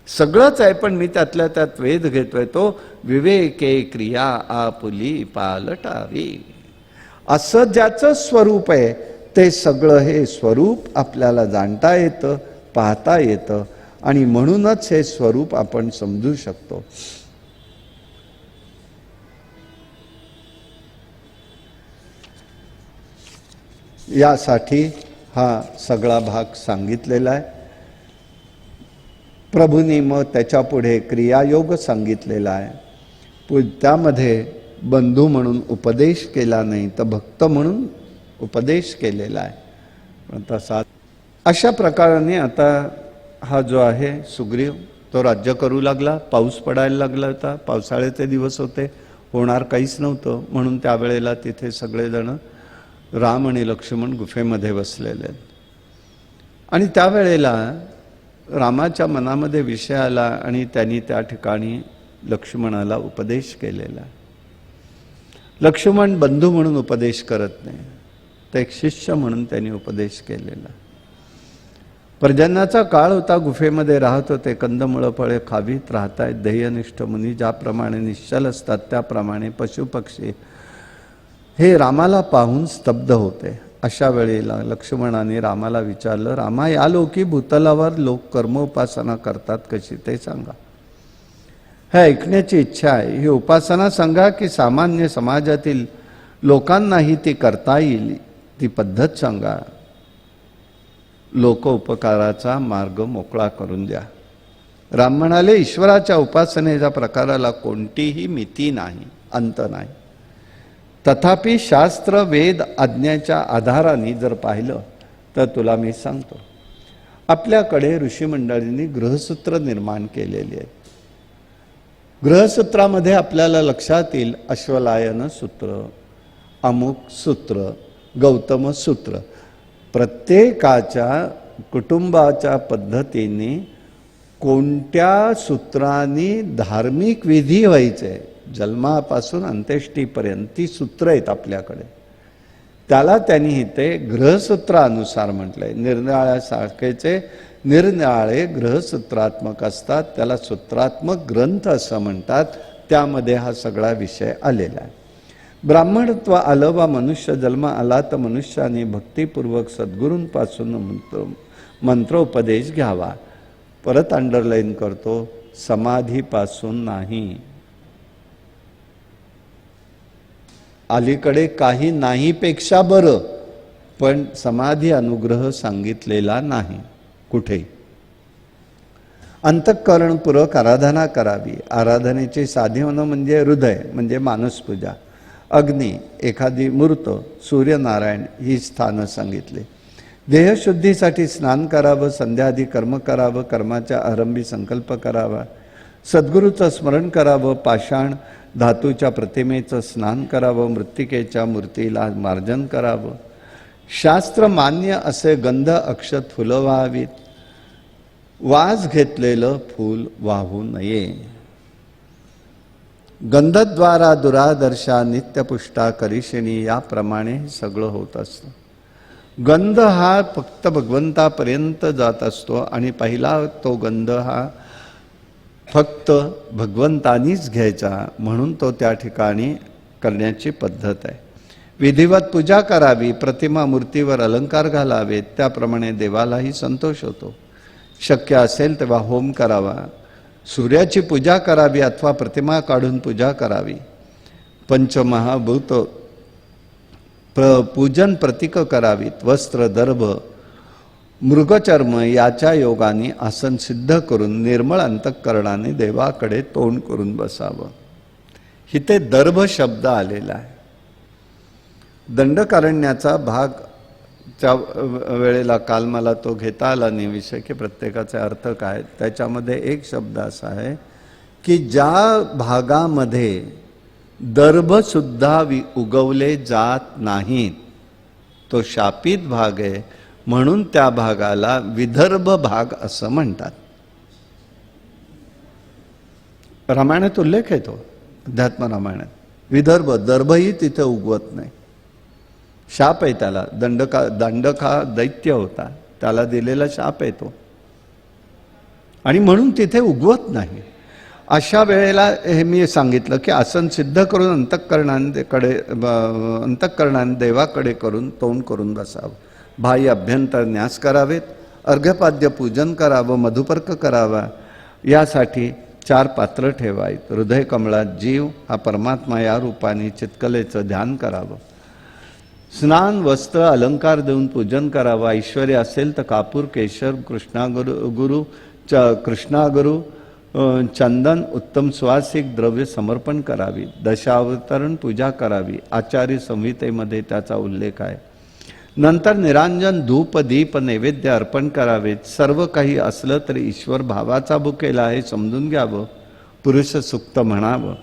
सगळंच आहे पण मी त्यातल्या त्यात वेध घेतोय तो विवेके क्रिया आपुली पालटावी. असं ज्याचं स्वरूप आहे ते सगळं हे स्वरूप आपल्याला जाणता येतं, पाहता येतं. आणि म्हणूनच हे स्वरूप आपण समजू शकतो. यासाठी हा सगळा भाग सांगितलेला आहे. प्रभूंनी मग त्याच्या पुढे क्रियायोग सांगितलेला आहे. त्यामध्ये बंधू म्हणून उपदेश केला नाही, तर भक्त म्हणून उपदेश केलेला आहे. पण तसा अशा प्रकाराने आता हा जो आहे सुग्रीव तो राज्य करू लागला. पाऊस पडायला लागला होता, पावसाळ्याचे दिवस होते, होणार काहीच नव्हतं. म्हणून त्यावेळेला तिथे सगळेजण राम आणि लक्ष्मण गुफेमध्ये बसलेले आहेत. आणि त्यावेळेला रामाच्या मनामध्ये विषय आला आणि त्यांनी त्या ठिकाणी लक्ष्मणाला उपदेश केलेला. लक्ष्मण बंधू म्हणून उपदेश करत नाही, तर एक शिष्य म्हणून त्यांनी उपदेश केलेला. पर्जन्याचा काळ होता, गुफेमध्ये राहत होते, कंदमुळं फळे खावीत राहतायत. ध्येयनिष्ठ मुनी ज्याप्रमाणे निश्चल असतात त्याप्रमाणे पशुपक्षी हे रामाला पाहून स्तब्ध होते. अशा वेळेला लक्ष्मणाने रामाला विचारलं, रामा, या लोकी भूतलावर लोक कर्मोपासना करतात कशी ते सांगा. हे ऐकण्याची इच्छा आहे. ही उपासना सांगा की सामान्य समाजातील लोकांनाही ती करता येईल ती पद्धत सांगा. लोक उपकाराचा मार्ग मोकळा करून द्या. राम म्हणाले, ईश्वराच्या उपासनेच्या प्रकाराला कोणतीही मिती नाही, अंत नाही. तथापि शास्त्र वेद आज्ञेच्या आधाराने जर पाहिलं तर तुला मी सांगतो, आपल्याकडे ऋषीमंडळींनी गृहसूत्र निर्माण केलेली आहेत. गृहसूत्रामध्ये आपल्याला लक्षात येईल अश्वलायन सूत्र, अमुक सूत्र, गौतम सूत्र. प्रत्येकाच्या कुटुंबाच्या पद्धतीने कोणत्या सूत्रांनी धार्मिक विधी व्हायचे, जन्मापासून अंत्येष्टीपर्यंत ती सूत्र आहेत आपल्याकडे. त्याला त्यांनी इथे गृहसूत्रानुसार म्हटलंय. निरनिराळ्या शाखेचे निरनिराळे ग्रहसूत्रात्मक असतात, त्याला सूत्रात्मक ग्रंथ असं म्हणतात. त्यामध्ये हा सगळा विषय आलेला आहे. ब्राह्मणत्व आलं वा मनुष्य जन्म आला तर मनुष्याने भक्तिपूर्वक सद्गुरूंपासून मंत्रोपदेश घ्यावा. परत अंडरलाईन करतो, समाधीपासून नाही. अलीकडे काही नाही पेक्षा बरं, पण समाधी अनुग्रह सांगितलेला नाही कुठे. अंतःकरणपूर्वक आराधना करावी. आराधनेचे साधन म्हणजे हृदय, म्हणजे मानसपूजा, अग्नी, एखादी मूर्त, सूर्यनारायण ही स्थानं सांगितले. देहशुद्धीसाठी स्नान करावं, संध्याआधी कर्म करावं, कर्माच्या आरंभी संकल्प करावा, सद्गुरूचं स्मरण करावं, पाषाण धातूच्या प्रतिमेचं स्नान करावं, मृत्तिकेच्या मूर्तीला मार्जन करावं, शास्त्र मान्य असे गंध अक्षत फुलं व्हावीत, वास घेतलेलं फूल वाहू नये. गंधद्वारा दुरादर्शा नित्यपुष्टा करिशिणी, याप्रमाणे सगळं होत असतं. गंध हा फक्त भगवंतापर्यंत जात असतो आणि पहिला तो गंध हा फक्त भगवंतानीच घ्यायचा, म्हणून तो त्या ठिकाणी करण्याची पद्धत आहे. विधिवत पूजा करावी, प्रतिमा मूर्तीवर अलंकार घालावेत, त्याप्रमाणे देवालाही संतोष होतो. शक्य असेल तेव्हा होम करावा, सूर्याची पूजा करावी अथवा प्रतिमा काढून पूजा करावी. पंचमहाभूत पूजन प्रतीक करावीत. वस्त्र, दर्भ, मृगचर्म याच्या योगाने आसन सिद्ध करून निर्मळ अंतःकरणाने देवाकडे तोंड करून बसावं. इथे दर्भ शब्द आलेला आहे. दंडकारण्याचा भाग च्या वेळेला काल मला तो घेता आला नाही विषय की प्रत्येकाचे अर्थ काय. त्याच्यामध्ये एक शब्द असा आहे की ज्या भागामध्ये दर्भसुद्धा उगवले जात नाहीत तो शापित भाग आहे, म्हणून त्या भागाला विदर्भ भाग असं म्हणतात. रामायणात उल्लेख आहे तो, अध्यात्म रामायणात. विदर्भ, दर्भही तिथे उगवत नाही, शाप आहे त्याला. दंडका दैत्य होता, त्याला दिलेला शाप आहे तो, आणि म्हणून तिथे उगवत नाही. अशा वेळेला हे मी सांगितलं की आसन सिद्ध करून अंतःकरणाने देवाकडे करून तोंड करून बसावं. बाह्य अभ्यंतर न्यास करावेत, अर्घ्यपाद्य पूजन करावं, मधुपर्क करावा. यासाठी 4 पात्र ठेवायत. हृदय कमळात जीव हा परमात्मा या रूपाने चितकलेचं ध्यान करावं. स्नान, वस्त्र, अलंकार देऊन पूजन करावं. ऐश्वर्य असेल तर कापूर, केशर, कृष्णागुरू चंदन उत्तम सुवासिक द्रव्य समर्पण करावी, दशावतरण पूजा करावी, आचार्य संहितेमध्ये त्याचा उल्लेख आहे. नंतर निरांजन धूप दीप नैवेद्य अर्पण करावेत. सर्व काही असलं तरी ईश्वर भावाचा भुकेला हे समजून घ्यावं. पुरुष सुक्त म्हणावं.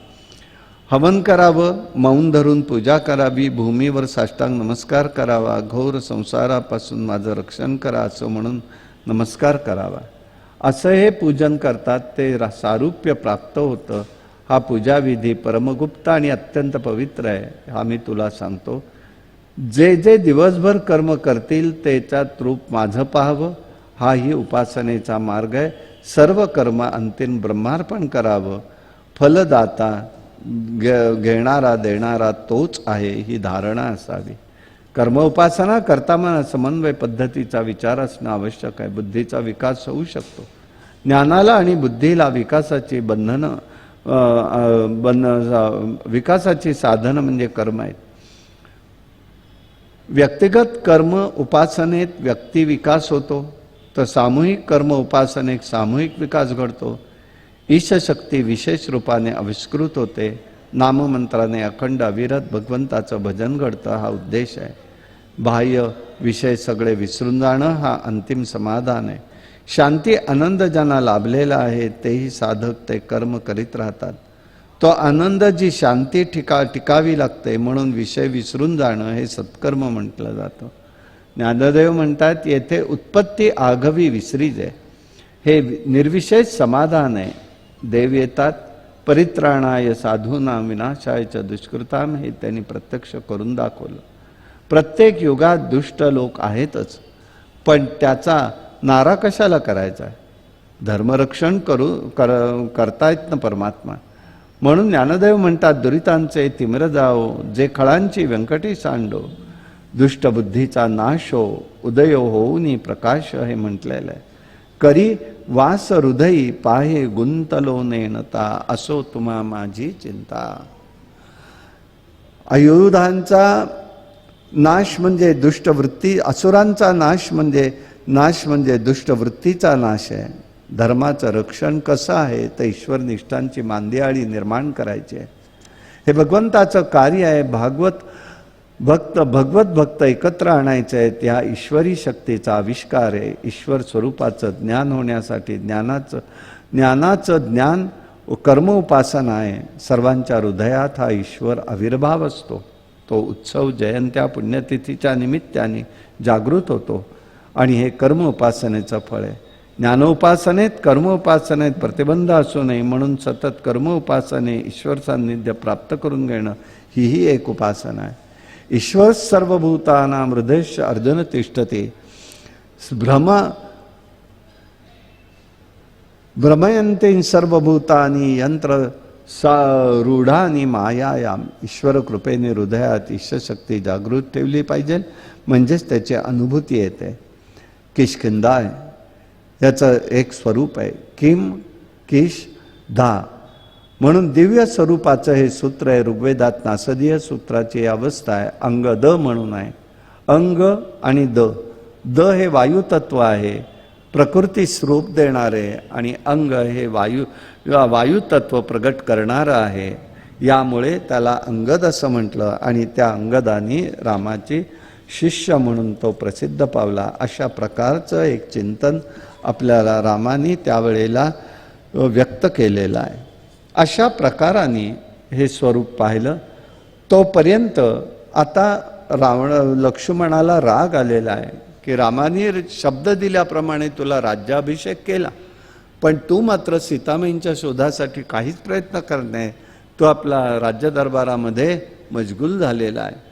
हवन करावं, मौन धरून पूजा करावी, भूमीवर साष्टांग नमस्कार करावा, घोर संसारापासून माझं रक्षण करा असं म्हणून नमस्कार करावा. असं हे पूजन करतात ते सारूप्य प्राप्त होतं. हा पूजाविधी परमगुप्त आणि अत्यंत पवित्र आहे. हा मी तुला सांगतो. जे जे दिवसभर कर्म करतील त्याच्यात रूप माझं पाहावं, हाही उपासनेचा मार्ग आहे. सर्व कर्म अंतिम ब्रह्मार्पण करावं. फलदाता घेणारा देणारा तोच आहे ही धारणा असावी. कर्म उपासना करताना समन्वय पद्धतीचा विचार असणं आवश्यक आहे. बुद्धीचा विकास होऊ शकतो. ज्ञानाला आणि बुद्धीला विकासाची विकासाची साधनं म्हणजे कर्म आहेत. व्यक्तिगत कर्म उपासनेत व्यक्ती विकास होतो, तर सामूहिक कर्म उपासनेत सामूहिक विकास घडतो. ईशशक्ती विशेष रूपाने आविष्कृत होते. नाममंत्राने अखंड अविरत भगवंताचं भजन घडतं, हा उद्देश आहे. बाह्य विषय सगळे विसरून जाणं हा अंतिम समाधान आहे. शांती आनंद ज्यांना लाभलेला आहे तेही साधक ते कर्म करीत राहतात. तो आनंद जी शांती टिकावी लागते म्हणून विषय विसरून जाणं हे सत्कर्म म्हटलं जातं. ज्ञानदेव म्हणतात येथे उत्पत्ती आघवी विसरीजे, हे निर्विशेष समाधान आहे. देव येतात परित्राणाय साधूना विनाशायच दुष्कृताम, हे त्यांनी प्रत्यक्ष करून दाखवलं. प्रत्येक युगात दुष्ट लोक आहेतच, पण त्याचा नारा कशाला करायचा आहे? धर्मरक्षण करतायत ना परमात्मा. म्हणून ज्ञानदेव म्हणतात दुरितांचे तिमिर जाओ, जे खळांची व्यंकटी सांडो, दुष्टबुद्धीचा नाश हो, उदय होऊनी प्रकाश हे म्हटलेलं आहे. करी वास हृदयी पाहे गुंतलो नेनता, असो तुम्हा माझी चिंता. आयुधांचा नाश म्हणजे दुष्टवृत्ती, असुरांचा नाश म्हणजे दुष्टवृत्तीचा नाश आहे. धर्माचं रक्षण कसं आहे तर ईश्वर निष्ठांची मांदियाळी निर्माण करायची आहे. हे भगवंताचं कार्य आहे. भगवत भक्त एकत्र आणायचे आहेत. या ईश्वरी शक्तीचा आविष्कार आहे. ईश्वर स्वरूपाचं ज्ञान होण्यासाठी ज्ञानाचं ज्ञान कर्म उपासना आहे. सर्वांच्या हृदयात हा ईश्वर आविर्भाव असतो. तो उत्सव जयंत्या पुण्यतिथीच्या निमित्ताने जागृत होतो आणि हे कर्म उपासनेचं फळ आहे. ज्ञानोपासनेत कर्म उपासनेत प्रतिबंध असू नये म्हणून सतत कर्म उपासने ईश्वर सान्निध्य प्राप्त करून घेणं ही एक उपासना आहे. ईश्वर सर्वभूतानां हृदयश्च अर्जुन तिष्ठते, भ्रमयन्ते सर्वभूतानि यंत्र रूढानी मायायाम. ईश्वर कृपेने हृदयात ईश्वरशक्ती जागृत ठेवली पाहिजे, म्हणजेच त्याची अनुभूती येते. किष्किंधा याचं एक स्वरूप आहे. किम किश धा म्हणून दिव्य स्वरूपाचं हे सूत्र आहे. ऋग्वेदात नासदीय सूत्राची अवस्था आहे. अंग द म्हणून आहे. अंग आणि द हे वायुतत्व आहे, प्रकृती स्वरूप देणारे, आणि अंग हे वायुतत्व प्रगट करणारं आहे. यामुळे त्याला अंगद असं म्हटलं आणि त्या अंगदानी रामाची शिष्य म्हणून तो प्रसिद्ध पावला. अशा प्रकारचं एक चिंतन आपल्याला रामाने त्यावेळेला व्यक्त केलेलं आहे. अशा प्रकाराने हे स्वरूप पाहिलं. तोपर्यंत आता लक्ष्मणाला राग आलेला आहे की रामाने शब्द दिल्याप्रमाणे तुला राज्याभिषेक केला, पण तू मात्र सीतामाईंच्या शोधासाठी काहीच प्रयत्न करत नाही. तो आपला राज्य दरबारामध्ये मशगूल झालेला आहे.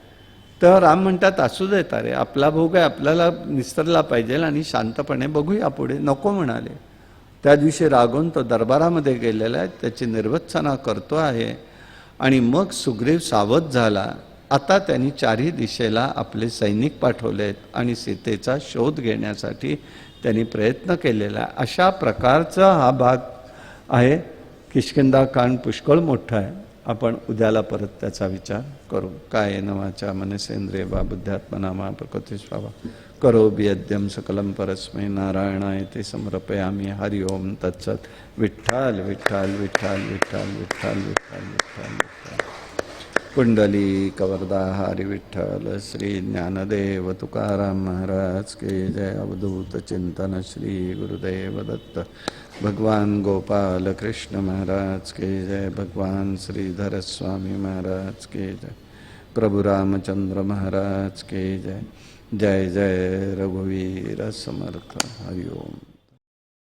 तर राम म्हणतात असू देत रे, आपला भोग आहे, आपल्याला निस्तरला पाहिजे आणि शांतपणे बघूया पुढे. नको म्हणाले. त्या दिवशी रागवून तो दरबारामध्ये गेलेला आहे, त्याची निर्वत्सना करतो आहे. आणि मग सुग्रीव सावध झाला. आता त्यांनी चारही दिशेला आपले सैनिक पाठवलेत आणि सीतेचा शोध घेण्यासाठी त्यांनी प्रयत्न केलेला आहे. अशा प्रकारचा हा भाग आहे. किष्किंधा कांड पुष्कळ मोठा आहे. आपण उद्याला परत त्याचा विचार करू. कायेन वाचा मनसेंद्रिय वा बुद्ध्यात्मना मा प्रकृती स्वभाव करोमि यद्यं सकलं परस्मै नारायणाय समर्पयामि. हरि ओम तत्सत. विठ्ठल विठ्ठल विठ्ठल विठ्ठल विठ्ठल विठ्ठल विठ्ठल विठ्ठल. कुंडली कवरदा हरि विठ्ठल. श्री ज्ञानदेव तुकाराम महाराज के जय. अवधूत चिंतन श्री गुरुदेव दत्त. भगवान गोपाल कृष्ण महाराज के जय. भगवान श्रीधर स्वामी महाराज के जय. प्रभु रामचंद्र महाराज के जय. जय जय रघुवीर समर्थ. हरि ओम.